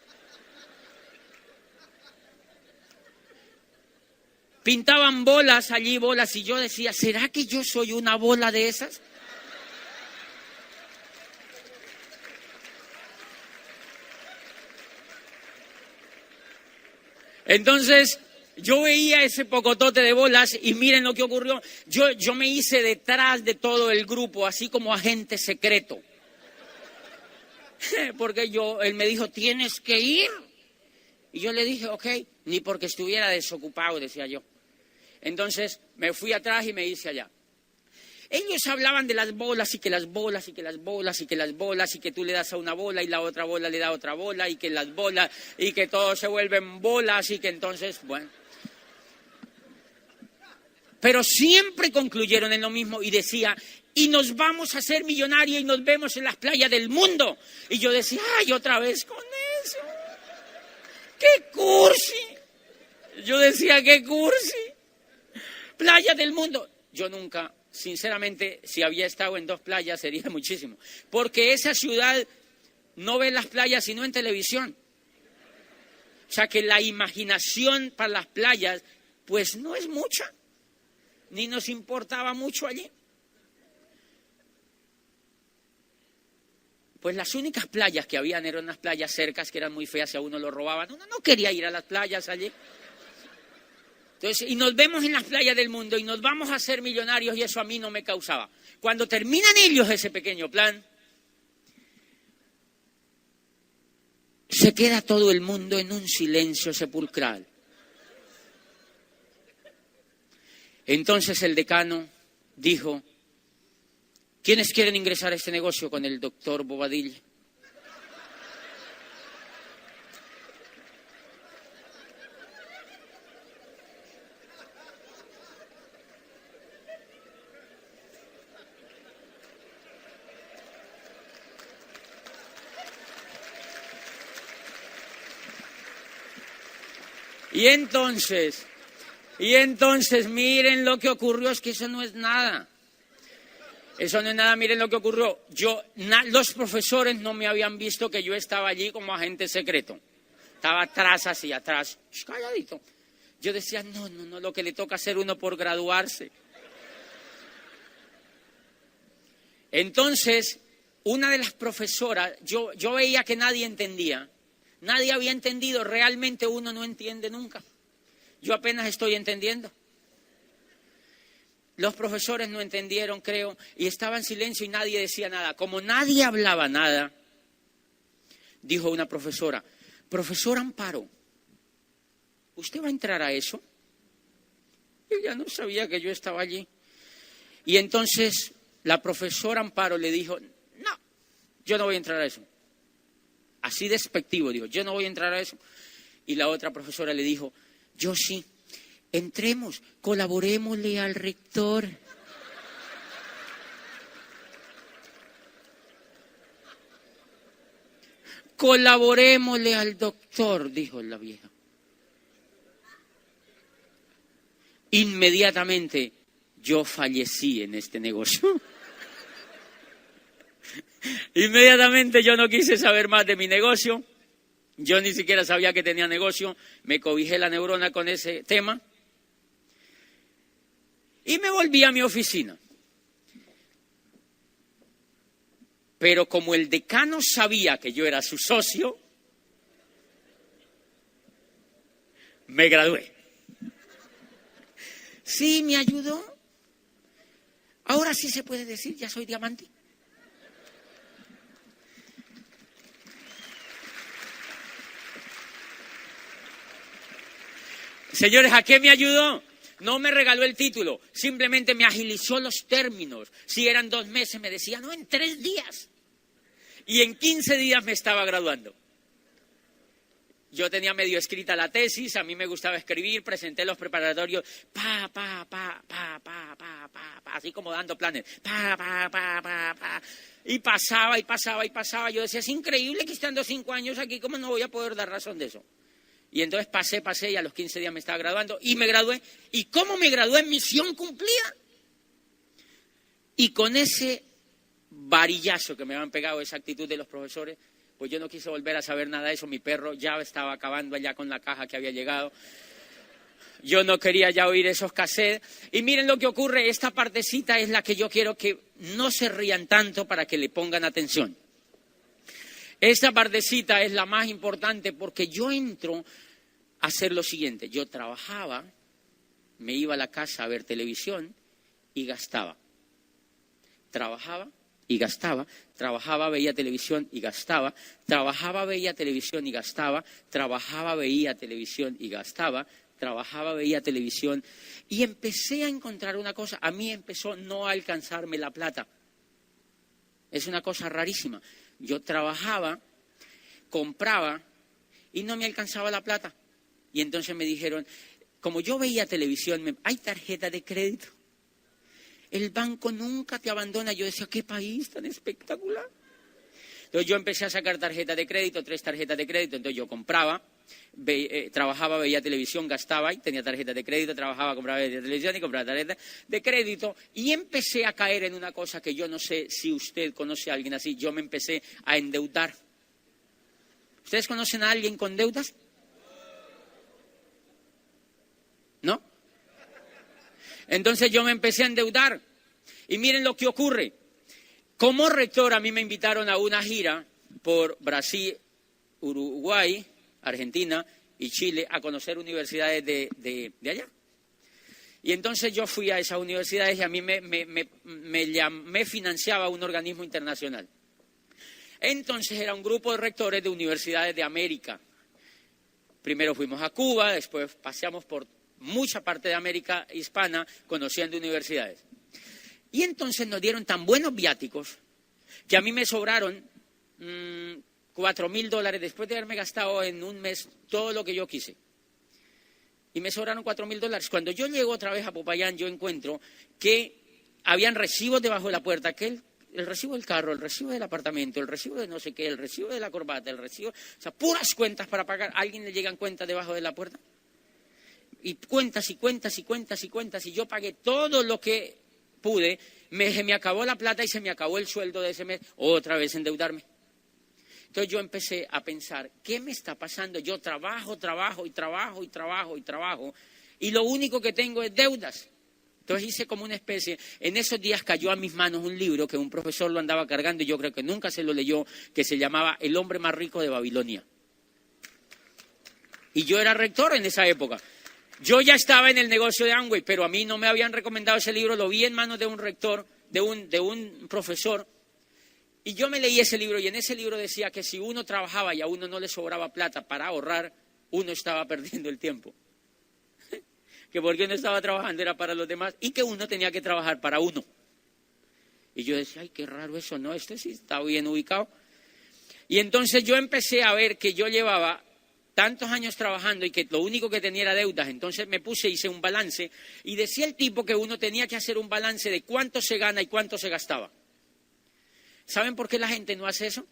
Pintaban bolas allí, bolas, y yo decía, ¿será que yo soy una bola de esas? Entonces, yo veía ese pocotote de bolas y miren lo que ocurrió. Yo me hice detrás de todo el grupo, así como agente secreto. Porque él me dijo, tienes que ir. Y yo le dije, ok, ni porque estuviera desocupado, decía yo. Entonces me fui atrás y me hice allá. Ellos hablaban de las bolas y que las bolas y que las bolas y que las bolas y que tú le das a una bola y la otra bola le da a otra bola y que las bolas y que todo se vuelven bolas y que entonces, bueno. Pero siempre concluyeron en lo mismo y decía, y nos vamos a hacer millonarios y nos vemos en las playas del mundo. Y yo decía, ay, otra vez con eso. ¡Qué cursi! Yo decía, ¡qué cursi! Playas del mundo. Yo nunca, sinceramente, si había estado en 2 playas sería muchísimo. Porque esa ciudad no ve las playas sino en televisión. O sea que la imaginación para las playas, pues no es mucha. Ni nos importaba mucho allí. Pues las únicas playas que habían eran unas playas cercas que eran muy feas y a uno lo robaban. Uno no quería ir a las playas allí. Entonces, y nos vemos en las playas del mundo y nos vamos a hacer millonarios y eso a mí no me causaba. Cuando terminan ellos ese pequeño plan, se queda todo el mundo en un silencio sepulcral. Entonces el decano dijo, ¿quiénes quieren ingresar a este negocio con el doctor Bobadilla? Y entonces miren lo que ocurrió, es que eso no es nada. Eso no es nada, miren lo que ocurrió. Los profesores no me habían visto que yo estaba allí como agente secreto. Estaba atrás, así, atrás, calladito. Yo decía, no, lo que le toca hacer uno por graduarse. Entonces, una de las profesoras, yo veía que nadie entendía. Nadie había entendido, realmente uno no entiende nunca. Yo apenas estoy entendiendo. Los profesores no entendieron, creo, y estaba en silencio y nadie decía nada. Como nadie hablaba nada, dijo una profesora, profesor Amparo, ¿usted va a entrar a eso? Yo ya no sabía que yo estaba allí. Y entonces la profesora Amparo le dijo, no, yo no voy a entrar a eso. Así despectivo, dijo, yo no voy a entrar a eso. Y la otra profesora le dijo, yo sí. Entremos, colaborémosle al rector. Colaborémosle al doctor, dijo la vieja. Inmediatamente yo fallecí en este negocio. Inmediatamente yo no quise saber más de mi negocio. Yo ni siquiera sabía que tenía negocio. Me cobijé la neurona con ese tema. Y me volví a mi oficina. Pero como el decano sabía que yo era su socio, me gradué. Sí, me ayudó. Ahora sí se puede decir, ya soy diamante. Señores, ¿a qué me ayudó? No me regaló el título, simplemente me agilizó los términos. Si eran 2 meses, me decía, no, en 3 días. Y en 15 días me estaba graduando. Yo tenía medio escrita la tesis, a mí me gustaba escribir, presenté los preparatorios, así como dando planes, y pasaba. Yo decía, es increíble que estando 5 años aquí, ¿cómo no voy a poder dar razón de eso? Y entonces pasé y a los 15 días me estaba graduando y me gradué. ¿Y cómo me gradué? Misión cumplida. Y con ese varillazo que me habían pegado, esa actitud de los profesores, pues yo no quise volver a saber nada de eso. Mi perro ya estaba acabando allá con la caja que había llegado. Yo no quería ya oír esos cassettes. Y miren lo que ocurre, esta partecita es la que yo quiero que no se rían tanto para que le pongan atención. Esta partecita es la más importante porque yo entro a hacer lo siguiente. Yo trabajaba, me iba a la casa a ver televisión y gastaba. Trabajaba y gastaba. Trabajaba, veía televisión y gastaba. Trabajaba, veía televisión y gastaba. Trabajaba, veía televisión y gastaba. trabajaba, veía televisión y empecé a encontrar una cosa. A mí empezó no a alcanzarme la plata. Es una cosa rarísima. Yo trabajaba, compraba y no me alcanzaba la plata. Y entonces me dijeron, como yo veía televisión, hay tarjeta de crédito. El banco nunca te abandona. Yo decía, qué país tan espectacular. Entonces yo empecé a sacar tarjetas de crédito, 3 tarjetas de crédito. Entonces yo compraba, trabajaba, veía televisión, gastaba y tenía tarjetas de crédito, trabajaba, compraba, veía televisión y compraba tarjetas de crédito. Y empecé a caer en una cosa que yo no sé si usted conoce a alguien así. Yo me empecé a endeudar. ¿Ustedes conocen a alguien con deudas? ¿No? Entonces yo me empecé a endeudar. Y miren lo que ocurre. Como rector a mí me invitaron a una gira por Brasil, Uruguay, Argentina y Chile a conocer universidades de allá. Y entonces yo fui a esas universidades y a mí me financiaba un organismo internacional. Entonces era un grupo de rectores de universidades de América. Primero fuimos a Cuba, después paseamos por mucha parte de América hispana conociendo universidades. Y entonces nos dieron tan buenos viáticos que a mí me sobraron $4,000 después de haberme gastado en un mes todo lo que yo quise. Y me sobraron $4,000. Cuando yo llego otra vez a Popayán, yo encuentro que habían recibos debajo de la puerta, el recibo del carro, el recibo del apartamento, el recibo de no sé qué, el recibo de la corbata, o sea, puras cuentas para pagar. ¿A alguien le llegan cuentas debajo de la puerta? Y cuentas y cuentas y cuentas y cuentas, y yo pagué todo lo que pude, se me acabó la plata y se me acabó el sueldo de ese mes, otra vez endeudarme. Entonces yo empecé a pensar, ¿qué me está pasando? Yo trabajo y lo único que tengo es deudas. Entonces hice como una especie, en esos días cayó a mis manos un libro que un profesor lo andaba cargando y yo creo que nunca se lo leyó, que se llamaba El hombre más rico de Babilonia. Y yo era rector en esa época. Yo ya estaba en el negocio de Amway, pero a mí no me habían recomendado ese libro, lo vi en manos de un rector, de un profesor, y yo me leí ese libro, y en ese libro decía que si uno trabajaba y a uno no le sobraba plata para ahorrar, uno estaba perdiendo el tiempo. Que porque uno estaba trabajando era para los demás, y que uno tenía que trabajar para uno. Y yo decía, ay, qué raro eso, ¿no? Este sí está bien ubicado. Y entonces yo empecé a ver que yo llevaba tantos años trabajando y que lo único que tenía era deudas. Entonces me hice un balance y decía el tipo que uno tenía que hacer un balance de cuánto se gana y cuánto se gastaba. ¿Saben por qué la gente no hace eso?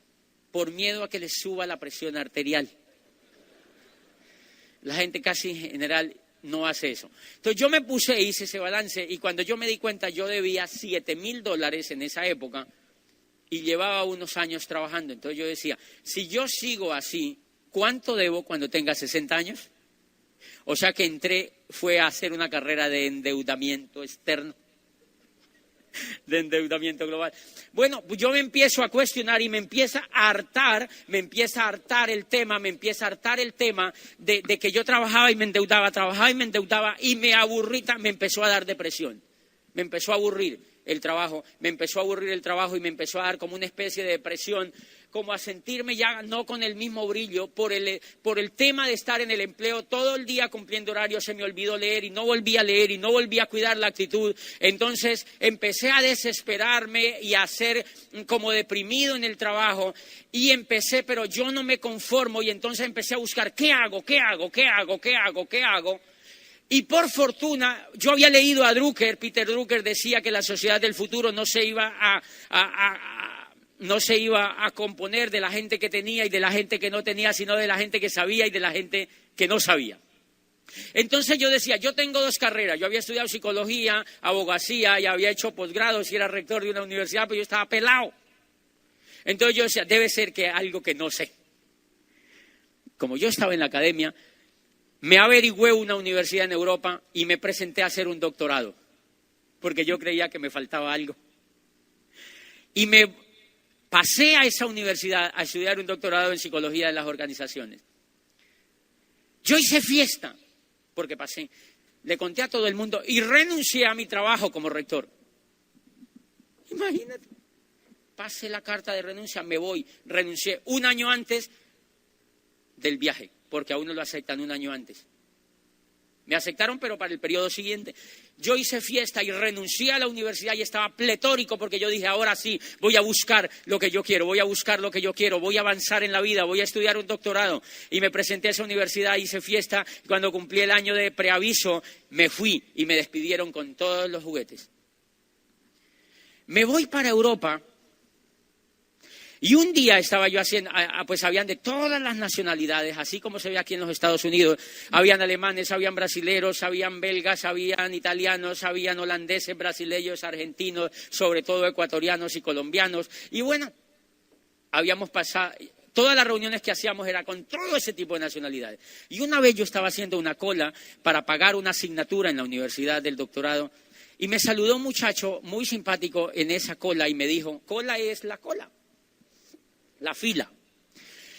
Por miedo a que les suba la presión arterial. La gente casi en general no hace eso. Entonces yo me puse e hice ese balance y cuando yo me di cuenta yo debía $7,000 en esa época y llevaba unos años trabajando. Entonces yo decía, si yo sigo así, ¿cuánto debo cuando tenga 60 años? O sea que fue a hacer una carrera de endeudamiento externo, de endeudamiento global. Bueno, pues yo me empiezo a cuestionar y me empieza a hartar el tema de que yo trabajaba y me endeudaba y me aburrí, me empezó a dar depresión, me empezó a aburrir el trabajo y me empezó a dar como una especie de depresión, como a sentirme ya no con el mismo brillo por el tema de estar en el empleo todo el día cumpliendo horarios. Se me olvidó leer y no volví a leer y no volví a cuidar la actitud. Entonces empecé a desesperarme y a ser como deprimido en el trabajo pero yo no me conformo y entonces empecé a buscar ¿qué hago? Y por fortuna, yo había leído a Drucker, Peter Drucker decía que la sociedad del futuro no se iba a componer de la gente que tenía y de la gente que no tenía, sino de la gente que sabía y de la gente que no sabía. Entonces yo decía, yo tengo 2 carreras, yo había estudiado psicología, abogacía y había hecho posgrados y era rector de una universidad, pero yo estaba pelado. Entonces yo decía, debe ser que algo que no sé. Como yo estaba en la academia, me averigüé una universidad en Europa y me presenté a hacer un doctorado, porque yo creía que me faltaba algo. Y me pasé a esa universidad a estudiar un doctorado en psicología de las organizaciones. Yo hice fiesta, porque pasé, le conté a todo el mundo y renuncié a mi trabajo como rector. Imagínate, pasé la carta de renuncia, me voy, renuncié 1 año antes del viaje, porque a uno lo aceptan 1 año antes. Me aceptaron, pero para el periodo siguiente. Yo hice fiesta y renuncié a la universidad y estaba pletórico porque yo dije, ahora sí, voy a buscar lo que yo quiero, voy a avanzar en la vida, voy a estudiar un doctorado. Y me presenté a esa universidad, hice fiesta, y cuando cumplí el año de preaviso, me fui y me despidieron con todos los juguetes. Me voy para Europa. Y un día estaba yo haciendo, pues habían de todas las nacionalidades, así como se ve aquí en los Estados Unidos. Habían alemanes, habían brasileros, habían belgas, habían italianos, habían holandeses, brasileños, argentinos, sobre todo ecuatorianos y colombianos. Y bueno, habíamos pasado, todas las reuniones que hacíamos era con todo ese tipo de nacionalidades. Y una vez yo estaba haciendo una cola para pagar una asignatura en la universidad del doctorado y me saludó un muchacho muy simpático en esa cola y me dijo, cola es la cola. La fila.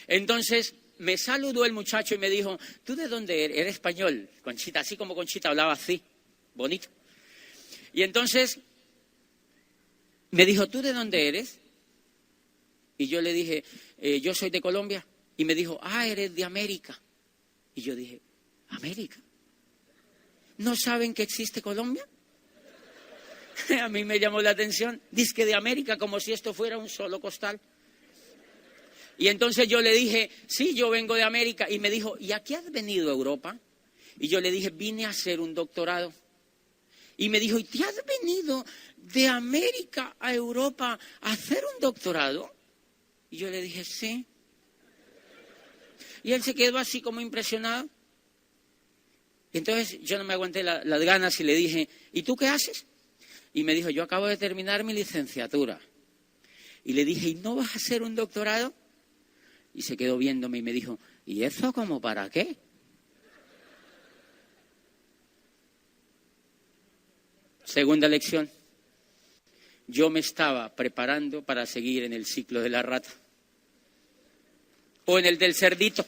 Entonces me saludó el muchacho y me dijo, ¿tú de dónde eres? Eres español, Conchita, así como Conchita hablaba así, bonito. Y entonces me dijo, ¿tú de dónde eres? Y yo le dije, yo soy de Colombia. Y me dijo, eres de América. Y yo dije, ¿América? ¿No saben que existe Colombia? A mí me llamó la atención, dizque de América, como si esto fuera un solo costal. Y entonces yo le dije, sí, yo vengo de América. Y me dijo, ¿y a qué has venido a Europa? Y yo le dije, vine a hacer un doctorado. Y me dijo, ¿y te has venido de América a Europa a hacer un doctorado? Y yo le dije, sí. Y él se quedó así como impresionado. Entonces yo no me aguanté las ganas y le dije, ¿y tú qué haces? Y me dijo, yo acabo de terminar mi licenciatura. Y le dije, ¿y no vas a hacer un doctorado? Y se quedó viéndome y me dijo, ¿y eso como para qué? Segunda lección. Yo me estaba preparando para seguir en el ciclo de la rata. O en el del cerdito.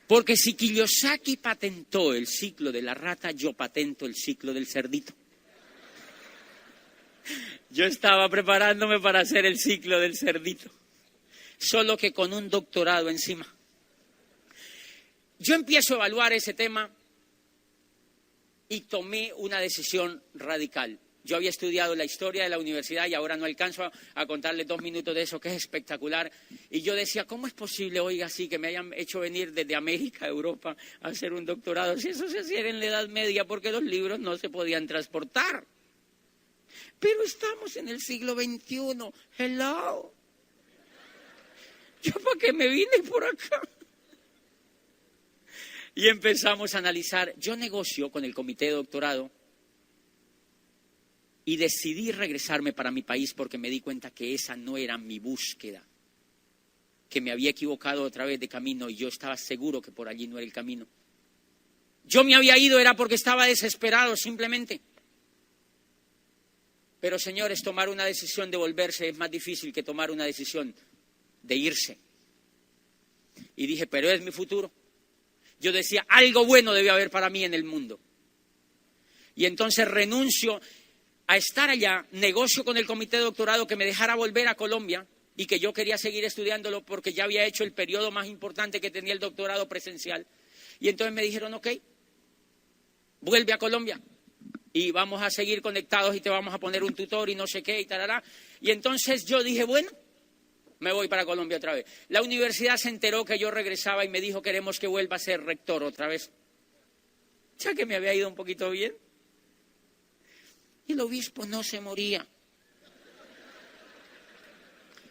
Porque si Kiyosaki patentó el ciclo de la rata, yo patento el ciclo del cerdito. Yo estaba preparándome para hacer el ciclo del cerdito, solo que con un doctorado encima. Yo empiezo a evaluar ese tema y tomé una decisión radical. Yo había estudiado la historia de la universidad y ahora no alcanzo a contarles 2 minutos de eso, que es espectacular. Y yo decía, ¿cómo es posible, oiga, sí, que me hayan hecho venir desde América a Europa a hacer un doctorado? Si eso se hacía en la Edad Media, porque los libros no se podían transportar. Pero estamos en el siglo XXI. Hello. ¿Yo para qué me vine por acá? Y empezamos a analizar. Yo negocio con el comité de doctorado y decidí regresarme para mi país porque me di cuenta que esa no era mi búsqueda, que me había equivocado otra vez de camino y yo estaba seguro que por allí no era el camino. Yo me había ido era porque estaba desesperado simplemente. Pero, señores, tomar una decisión de volverse es más difícil que tomar una decisión de irse. Y dije, pero es mi futuro. Yo decía, algo bueno debe haber para mí en el mundo. Y entonces renuncio a estar allá, negocio con el comité de doctorado que me dejara volver a Colombia y que yo quería seguir estudiándolo porque ya había hecho el periodo más importante que tenía el doctorado presencial. Y entonces me dijeron, ok, vuelve a Colombia. Y vamos a seguir conectados y te vamos a poner un tutor y no sé qué y tarará. Y entonces yo dije, bueno, me voy para Colombia otra vez. La universidad se enteró que yo regresaba y me dijo, queremos que vuelva a ser rector otra vez. Ya que me había ido un poquito bien. Y el obispo no se moría.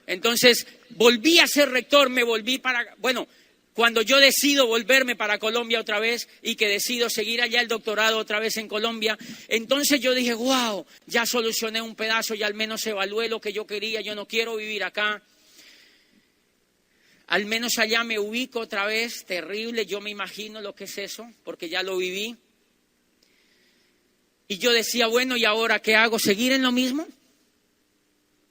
Entonces volví a ser rector, me volví para... Bueno, cuando yo decido volverme para Colombia otra vez y que decido seguir allá el doctorado otra vez en Colombia, entonces yo dije, wow, ya solucioné un pedazo y al menos evalué lo que yo quería, yo no quiero vivir acá. Al menos allá me ubico otra vez, terrible, yo me imagino lo que es eso, porque ya lo viví. Y yo decía, bueno, ¿y ahora qué hago? ¿Seguir en lo mismo?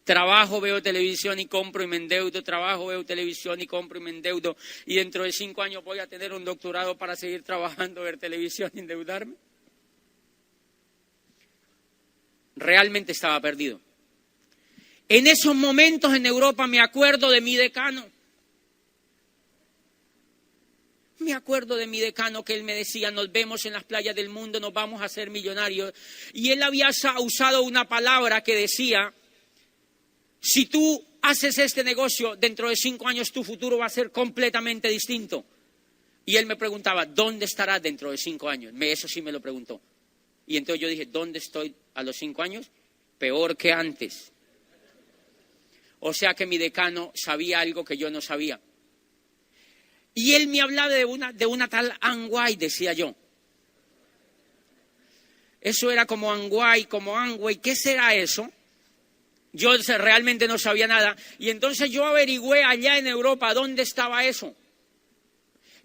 Trabajo, veo televisión y compro y me endeudo, trabajo, veo televisión y compro y me endeudo, y dentro de 5 años voy a tener un doctorado para seguir trabajando, ver televisión y endeudarme. Realmente estaba perdido. En esos momentos en Europa me acuerdo de mi decano. Me acuerdo de mi decano que él me decía, nos vemos en las playas del mundo, nos vamos a hacer millonarios. Y él había usado una palabra que decía, si tú haces este negocio, dentro de 5 años tu futuro va a ser completamente distinto. Y él me preguntaba, ¿dónde estarás dentro de 5 años? Eso sí me lo preguntó. Y entonces yo dije, ¿dónde estoy a los 5 años? Peor que antes. O sea que mi decano sabía algo que yo no sabía. Y él me hablaba de una tal Amway, decía yo. Eso era como Amway, ¿qué será eso? Yo realmente no sabía nada. Y entonces yo averigüé allá en Europa dónde estaba eso.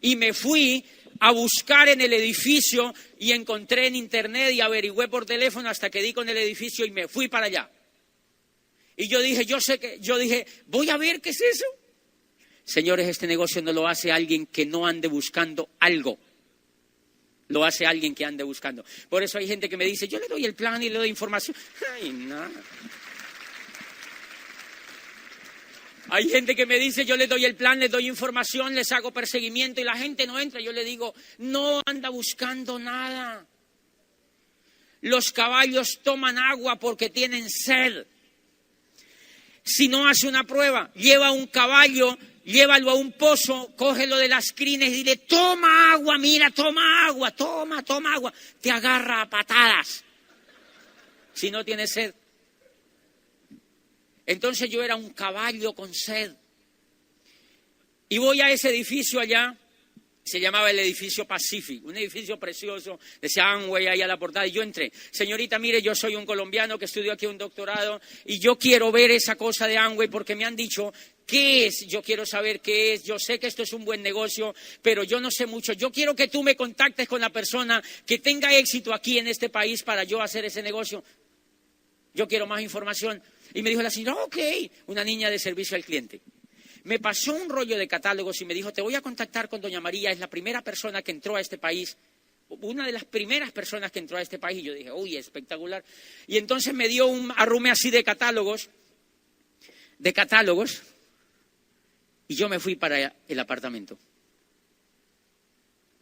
Y me fui a buscar en el edificio y encontré en internet y averigüé por teléfono hasta que di con el edificio y me fui para allá. Y yo dije, voy a ver qué es eso. Señores, este negocio no lo hace alguien que no ande buscando algo. Lo hace alguien que ande buscando. Por eso hay gente que me dice, yo le doy el plan y le doy información. Ay, no. Hay gente que me dice, yo le doy el plan, les doy información, les hago perseguimiento y la gente no entra. Yo le digo, no anda buscando nada. Los caballos toman agua porque tienen sed. Si no hace una prueba, lleva un caballo, llévalo a un pozo, cógelo de las crines y dile, toma agua, mira, toma agua, toma agua. Te agarra a patadas si no tiene sed. Entonces yo era un caballo con sed. Y voy a ese edificio allá, se llamaba el edificio Pacific, un edificio precioso, decía Amway ahí a la portada, y yo entré. Señorita, mire, yo soy un colombiano que estudió aquí un doctorado, y yo quiero ver esa cosa de Amway porque me han dicho, ¿qué es? Yo quiero saber qué es, yo sé que esto es un buen negocio, pero yo no sé mucho. Yo quiero que tú me contactes con la persona que tenga éxito aquí en este país para yo hacer ese negocio. Yo quiero más información. Y me dijo la señora, ok, una niña de servicio al cliente. Me pasó un rollo de catálogos y me dijo, te voy a contactar con doña María, es la primera persona que entró a este país, una de las primeras personas que entró a este país. Y yo dije, uy, espectacular. Y entonces me dio un arrume así de catálogos, y yo me fui para el apartamento.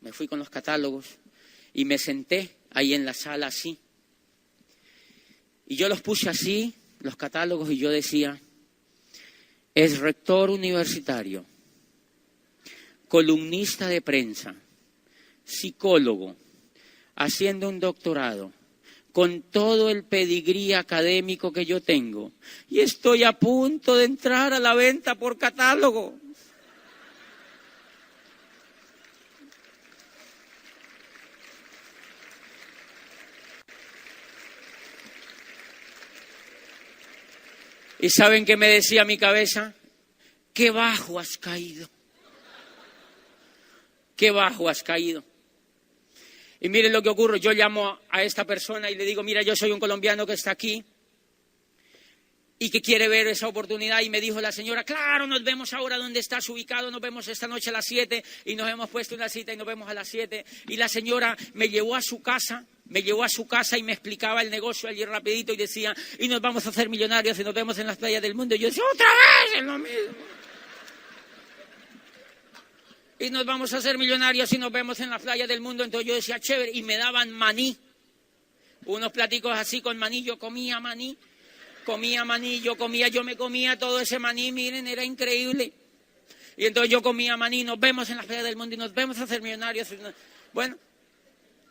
Me fui con los catálogos y me senté ahí en la sala así. Y yo los puse así, los catálogos, y yo decía, es rector universitario, columnista de prensa, psicólogo, haciendo un doctorado, con todo el pedigrí académico que yo tengo, y estoy a punto de entrar a la venta por catálogo. ¿Y saben qué me decía mi cabeza? ¡Qué bajo has caído! ¡Qué bajo has caído! Y miren lo que ocurre, yo llamo a esta persona y le digo, mira, yo soy un colombiano que está aquí y que quiere ver esa oportunidad. Y me dijo la señora, claro, nos vemos ahora donde estás ubicado, nos vemos esta noche a las 7 y nos hemos puesto una cita y nos vemos a las 7. Y la señora me llevó a su casa y me explicaba el negocio allí rapidito y decía, y nos vamos a hacer millonarios y nos vemos en las playas del mundo. Y yo decía, otra vez es lo mismo. Y nos vamos a hacer millonarios y nos vemos en las playas del mundo. Entonces yo decía, chévere, y me daban maní, unos platicos así con maní. Yo comía maní, yo me comía todo ese maní, miren, era increíble. Y entonces yo comía maní, nos vemos en las playas del mundo y nos vemos a hacer millonarios. Bueno,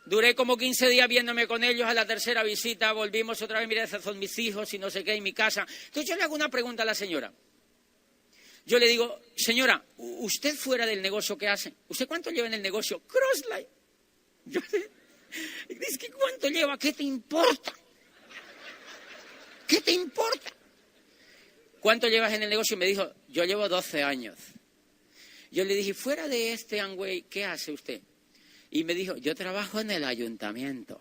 duré como 15 días viéndome con ellos. A la tercera visita volvimos otra vez, mira, esos son mis hijos y no sé qué, en mi casa. Entonces yo le hago una pregunta a la señora. Yo le digo, señora, usted fuera del negocio que hace, ¿usted cuánto lleva en el negocio? Crossline. Yo dice que ¿cuánto lleva? ¿Qué te importa? ¿Qué te importa? ¿Cuánto llevas en el negocio? Y me dijo, yo llevo 12 años. Yo le dije, fuera de este Amway, ¿qué hace usted? Y me dijo, yo trabajo en el ayuntamiento.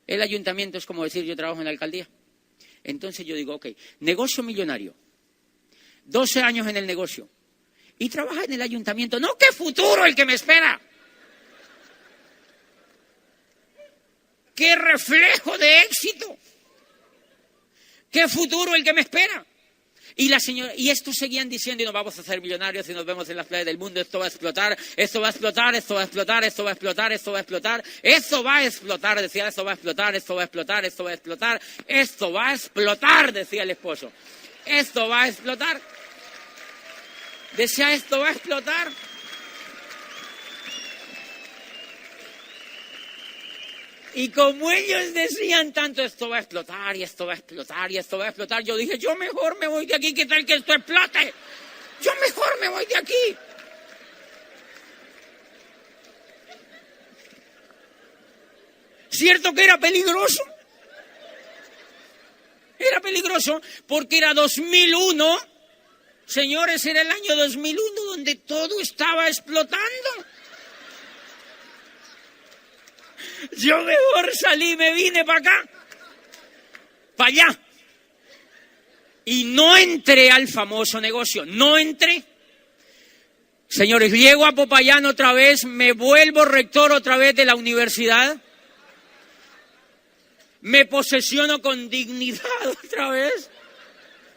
El ayuntamiento es como decir, yo trabajo en la alcaldía. Entonces yo digo, ok, negocio millonario. 12 años en el negocio. Y trabaja en el ayuntamiento. ¡No, qué futuro el que me espera! ¡Qué reflejo de éxito! ¡Qué futuro el que me espera! Y estos seguían diciendo, y nos vamos a hacer millonarios y nos vemos en las playas del mundo, esto va a explotar, esto va a explotar, esto va a explotar, esto va a explotar, esto va a explotar, esto va a explotar, decía, esto va a explotar, esto va a explotar, esto va a explotar, esto va a explotar, decía el esposo. Esto va a explotar. Decía, esto va a explotar. Y como ellos decían tanto, esto va a explotar, y esto va a explotar, y esto va a explotar, yo dije, yo mejor me voy de aquí, ¿qué tal que esto explote? Yo mejor me voy de aquí. ¿Cierto que era peligroso? Era peligroso porque era 2001, señores, era el año 2001 donde todo estaba explotando. Yo mejor salí, me vine para acá, para allá. Y no entré al famoso negocio, no entré. Señores, llego a Popayán otra vez, me vuelvo rector otra vez de la universidad. Me posesiono con dignidad otra vez,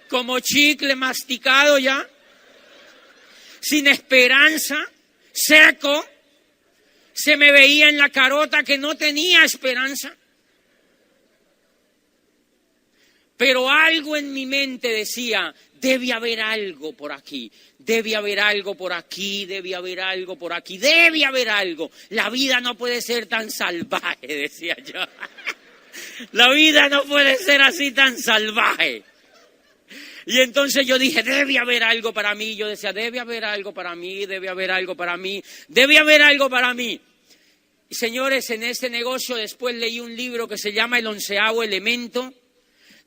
como chicle masticado ya, sin esperanza, seco. Se me veía en la carota que no tenía esperanza. Pero algo en mi mente decía, debe haber algo por aquí, debe haber algo por aquí, debe haber algo por aquí, debe haber algo. La vida no puede ser tan salvaje, decía yo. La vida no puede ser así tan salvaje. Y entonces yo dije, debe haber algo para mí. Yo decía, debe haber algo para mí, debe haber algo para mí, debe haber algo para mí. Y señores, en este negocio después leí un libro que se llama El 11º Elemento,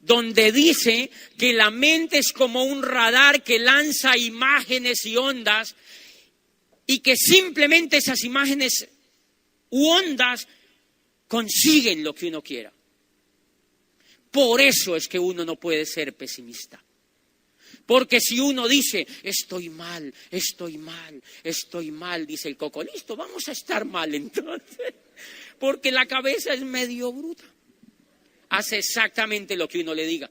donde dice que la mente es como un radar que lanza imágenes y ondas y que simplemente esas imágenes u ondas consiguen lo que uno quiera. Por eso es que uno no puede ser pesimista. Porque si uno dice, estoy mal, estoy mal, estoy mal, dice el coco, listo, vamos a estar mal entonces. Porque la cabeza es medio bruta. Hace exactamente lo que uno le diga.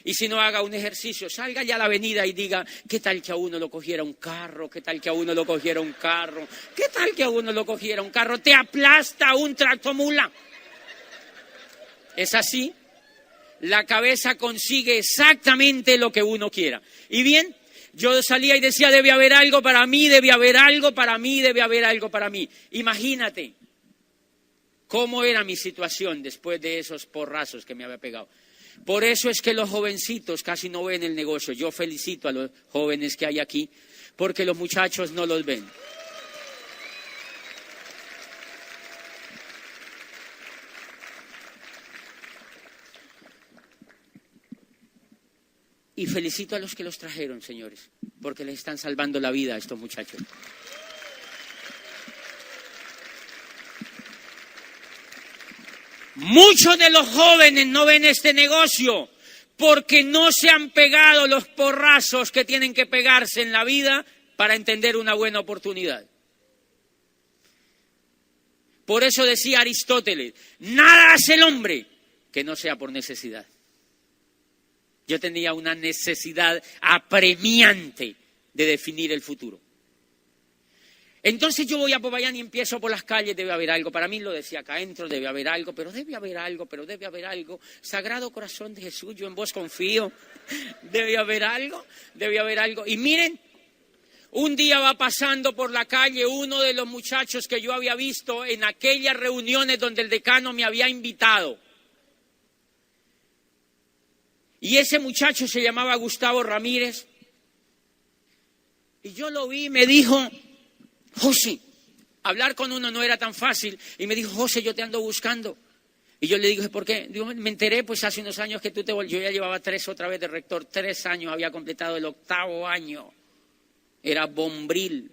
Y si no, haga un ejercicio, salga ya a la avenida y diga, ¿qué tal que a uno lo cogiera un carro? ¿Qué tal que a uno lo cogiera un carro? ¿Qué tal que a uno lo cogiera un carro? Te aplasta un tractomula. ¿Es así? La cabeza consigue exactamente lo que uno quiera. Y bien, yo salía y decía, debe haber algo para mí, debe haber algo para mí, debe haber algo para mí. Imagínate cómo era mi situación después de esos porrazos que me había pegado. Por eso es que los jovencitos casi no ven el negocio. Yo felicito a los jóvenes que hay aquí, porque los muchachos no los ven. Y felicito a los que los trajeron, señores, porque les están salvando la vida a estos muchachos. Muchos de los jóvenes no ven este negocio porque no se han pegado los porrazos que tienen que pegarse en la vida para entender una buena oportunidad. Por eso decía Aristóteles, nada hace el hombre que no sea por necesidad. Yo tenía una necesidad apremiante de definir el futuro. Entonces yo voy a Popayán y empiezo por las calles, debe haber algo. Para mí lo decía acá adentro, debe haber algo, pero debe haber algo, pero debe haber algo. Sagrado Corazón de Jesús, yo en vos confío. Debe haber algo, debe haber algo. Y miren, un día va pasando por la calle uno de los muchachos que yo había visto en aquellas reuniones donde el decano me había invitado. Y ese muchacho se llamaba Gustavo Ramírez. Y yo lo vi y me dijo, José, hablar con uno no era tan fácil. Y me dijo, José, yo te ando buscando. Y yo le dije, ¿por qué? Digo, me enteré pues hace unos años que tú te volviste. Yo ya llevaba 3 otra vez de rector, 3 años, había completado el 8º año. Era bombril.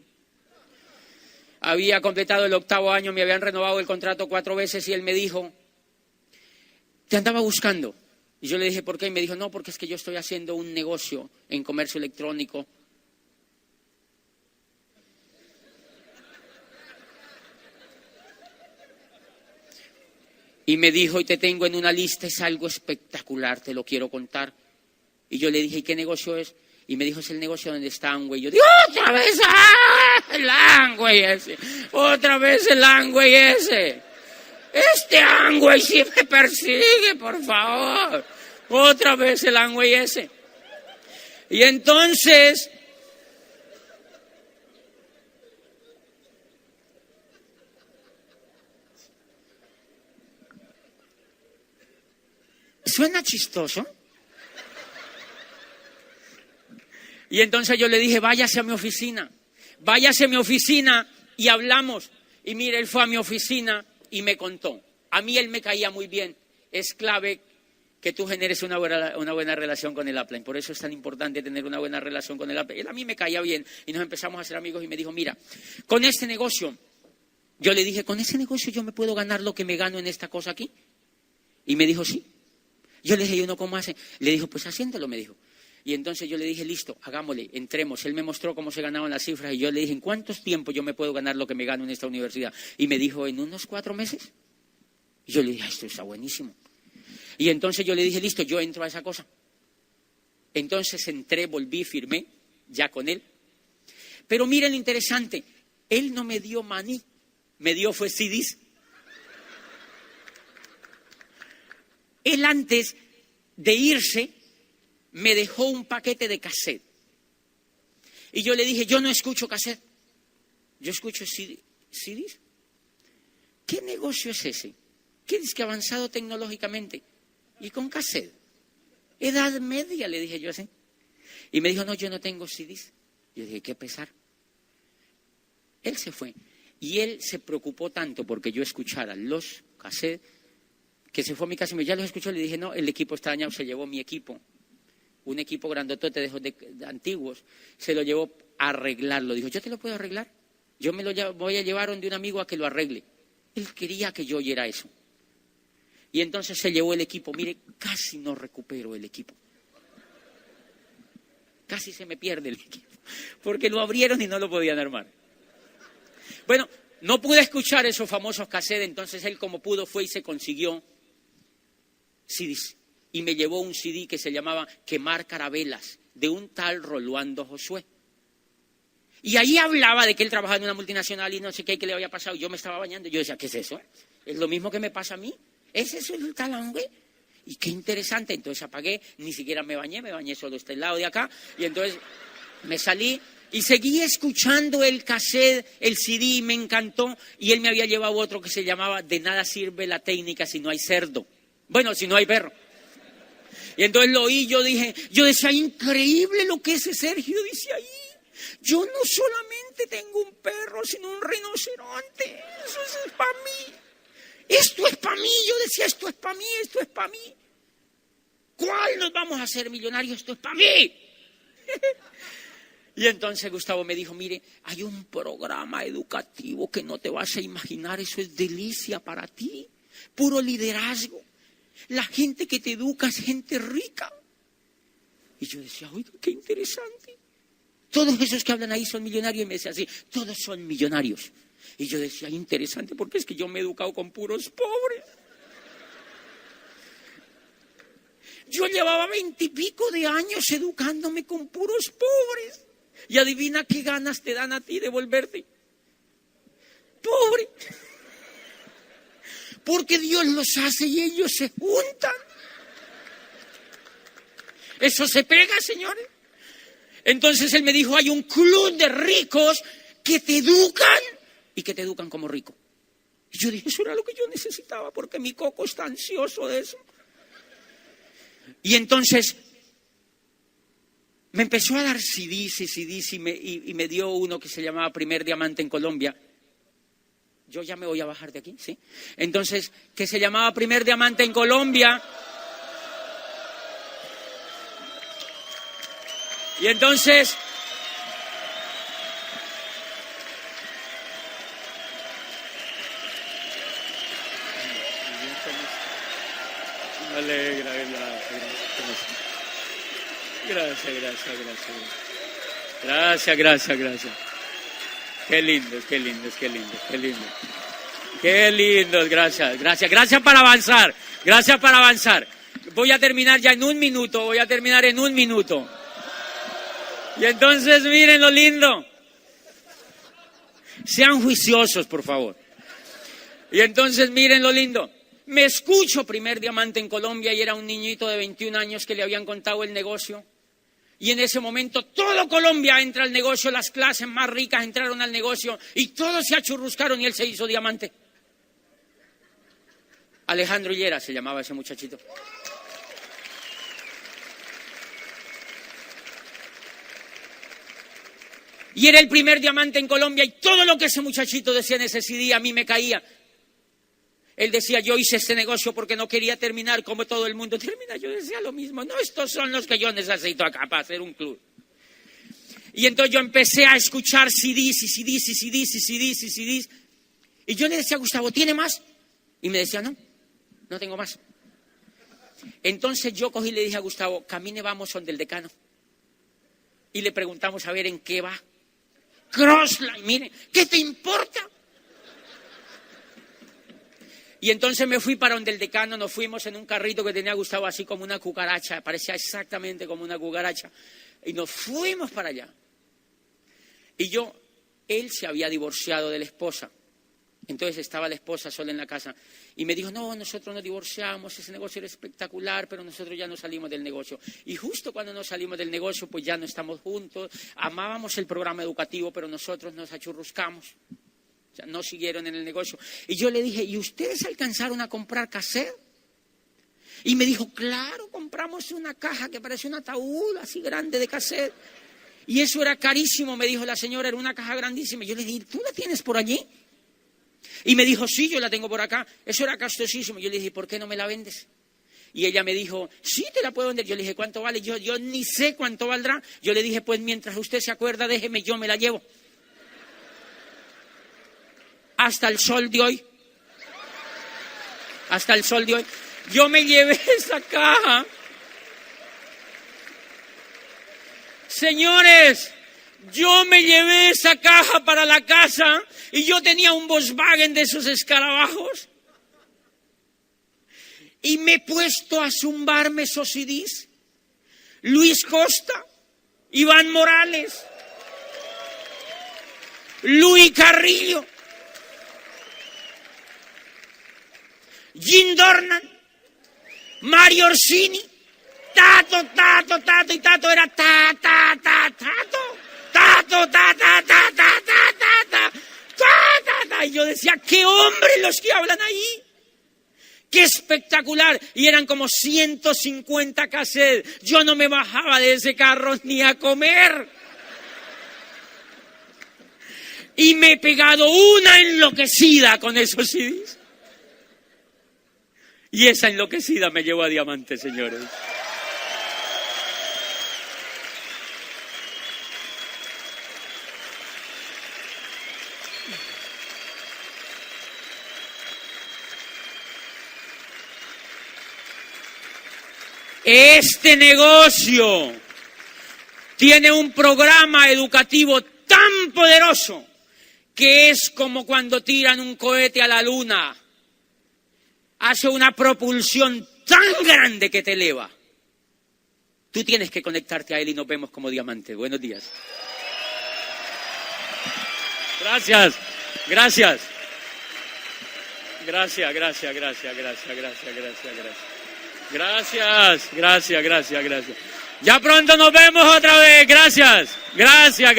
Había completado el 8º año, me habían renovado el contrato 4 veces y él me dijo, te andaba buscando. Y yo le dije, ¿por qué? Y me dijo, no, porque es que yo estoy haciendo un negocio en comercio electrónico. Y me dijo, y te tengo en una lista, es algo espectacular, te lo quiero contar. Y yo le dije, ¿y qué negocio es? Y me dijo, es el negocio donde está Amway. Yo digo, ¡otra vez el Amway ese! ¡Otra vez el Amway ese! Este Amway sí me persigue, por favor. Otra vez el Amway ese. Y entonces... ¿Suena chistoso? Y entonces yo le dije, váyase a mi oficina y hablamos. Y mire, él fue a mi oficina y me contó. A mí él me caía muy bien. Es clave que tú generes una buena relación con el upline. Por eso es tan importante tener una buena relación con el upline. Él a mí me caía bien y nos empezamos a hacer amigos y me dijo, mira, con este negocio, yo le dije, ¿con ese negocio yo me puedo ganar lo que me gano en esta cosa aquí? Y me dijo, sí. Yo le dije, ¿y uno cómo hace? Le dijo, pues haciéndolo, me dijo. Y entonces yo le dije, listo, hagámosle, entremos. Él me mostró cómo se ganaban las cifras y yo le dije, ¿en cuántos tiempos yo me puedo ganar lo que me gano en esta universidad? Y me dijo, ¿en unos 4 meses? Y yo le dije, esto está buenísimo. Y entonces yo le dije, listo, yo entro a esa cosa. Entonces entré, volví, firmé, ya con él. Pero miren lo interesante, él no me dio maní, me dio fue CDs. Él antes de irse me dejó un paquete de cassette. Y yo le dije, yo no escucho cassette, yo escucho CDs. ¿Qué negocio es ese? ¿Qué es que avanzado tecnológicamente? Y con cassette. Edad media, le dije yo así. Y me dijo, no, yo no tengo CDs. Yo dije, qué pesar. Él se fue. Y él se preocupó tanto porque yo escuchara los cassettes, que se fue a mi casa y ya los escuchó. Le dije, no, el equipo está dañado, se llevó mi equipo. Un equipo grandotote de antiguos, se lo llevó a arreglarlo. Dijo, ¿yo te lo puedo arreglar? Yo me lo voy a llevar donde un amigo a que lo arregle. Él quería que yo oyera eso. Y entonces se llevó el equipo. Mire, casi no recupero el equipo. Casi se me pierde el equipo. Porque lo abrieron y no lo podían armar. Bueno, no pude escuchar esos famosos cassettes, entonces él como pudo fue y se consiguió CDs. Y me llevó un CD que se llamaba Quemar Carabelas, de un tal Rolando Josué. Y ahí hablaba de que él trabajaba en una multinacional y no sé qué, que le había pasado. Yo me estaba bañando y yo decía, ¿qué es eso? Es lo mismo que me pasa a mí. ¿Es eso el tal Amway? Y qué interesante. Entonces apagué, ni siquiera me bañé solo este lado de acá. Y entonces me salí y seguí escuchando el cassette, el CD, y me encantó. Y él me había llevado otro que se llamaba De nada sirve la técnica si no hay cerdo. Bueno, si no hay perro. Y entonces lo oí, yo decía, increíble lo que ese Sergio dice ahí. Yo no solamente tengo un perro, sino un rinoceronte. Eso es para mí. Esto es para mí. Yo decía, esto es para mí, esto es para mí. ¿Cuál nos vamos a hacer millonarios? Esto es para mí. Y entonces Gustavo me dijo, mire, hay un programa educativo que no te vas a imaginar. Eso es delicia para ti. Puro liderazgo. La gente que te educa es gente rica. Y yo decía, oiga, qué interesante. Todos esos que hablan ahí son millonarios. Y me decía así, todos son millonarios. Y yo decía, interesante, porque es que yo me he educado con puros pobres. Yo llevaba 20 y pico de años educándome con puros pobres. Y adivina qué ganas te dan a ti de volverte pobre. Porque Dios los hace y ellos se juntan. Eso se pega, señores. Entonces él me dijo, hay un club de ricos que te educan y que te educan como rico. Y yo dije, eso era lo que yo necesitaba, porque mi coco está ansioso de eso. Y entonces me empezó a dar CDs y me dio uno que se llamaba Primer Diamante en Colombia. Yo ya me voy a bajar de aquí, ¿sí? Entonces, que se llamaba Primer Diamante en Colombia. Y entonces, me alegra, gracias. Qué lindos, gracias para avanzar. Voy a terminar ya en un minuto, Y entonces miren lo lindo. Sean juiciosos, por favor. Y entonces miren lo lindo. Me escucho primer diamante en Colombia y era un niñito de 21 años que le habían contado el negocio. Y en ese momento todo Colombia entra al negocio, las clases más ricas entraron al negocio y todos se achurruscaron y él se hizo diamante. Alejandro Hillera se llamaba ese muchachito. Y era el primer diamante en Colombia y todo lo que ese muchachito decía en ese CD a mí me caía. Él decía, yo hice este negocio porque no quería terminar como todo el mundo termina. Yo decía lo mismo, no, estos son los que yo necesito acá para hacer un club. Y entonces yo empecé a escuchar CDs y CDs y CDs y CDs y CDs. Y yo le decía a Gustavo, ¿tiene más? Y me decía, no tengo más. Entonces yo cogí y le dije a Gustavo, camine, vamos donde el decano. Y le preguntamos a ver en qué va. Crossline, mire, ¿qué te importa? Y entonces me fui para donde el decano, nos fuimos en un carrito que tenía Gustavo así como una cucaracha, parecía exactamente como una cucaracha. Y nos fuimos para allá. Y él se había divorciado de la esposa. Entonces estaba la esposa sola en la casa. Y me dijo, no, nosotros nos divorciamos, ese negocio era espectacular, pero nosotros ya no salimos del negocio. Y justo cuando nos salimos del negocio, pues ya no estamos juntos. Amábamos el programa educativo, pero nosotros nos achurruscamos. O sea, no siguieron en el negocio. Y yo le dije, ¿y ustedes alcanzaron a comprar cassette? Y me dijo, claro, compramos una caja que parecía un ataúd así grande de cassette. Y eso era carísimo, me dijo la señora, era una caja grandísima. Y yo le dije, ¿tú la tienes por allí? Y me dijo, sí, yo la tengo por acá. Eso era costosísimo. Yo le dije, ¿por qué no me la vendes? Y ella me dijo, sí, te la puedo vender. Yo le dije, ¿cuánto vale? Yo ni sé cuánto valdrá. Yo le dije, pues mientras usted se acuerda, déjeme, yo me la llevo. Hasta el sol de hoy. Yo me llevé esa caja. Señores, yo me llevé esa caja para la casa y yo tenía un Volkswagen de esos escarabajos y me he puesto a zumbarme esos CDs. Luis Costa, Iván Morales, Luis Carrillo, Jim Dornan, Mario Orsini, Tato, y Tato era Tato. Y yo decía, ¡qué hombres los que hablan ahí! ¡Qué espectacular! Y eran como 150 cassettes. Yo no me bajaba de ese carro ni a comer. Y me he pegado una enloquecida con esos CDs. Y esa enloquecida me llevó a diamante, señores. Este negocio tiene un programa educativo tan poderoso que es como cuando tiran un cohete a la luna. Hace una propulsión tan grande que te eleva. Tú tienes que conectarte a él y nos vemos como diamante. Buenos días. Gracias. Ya pronto nos vemos otra vez. Gracias. Gracias.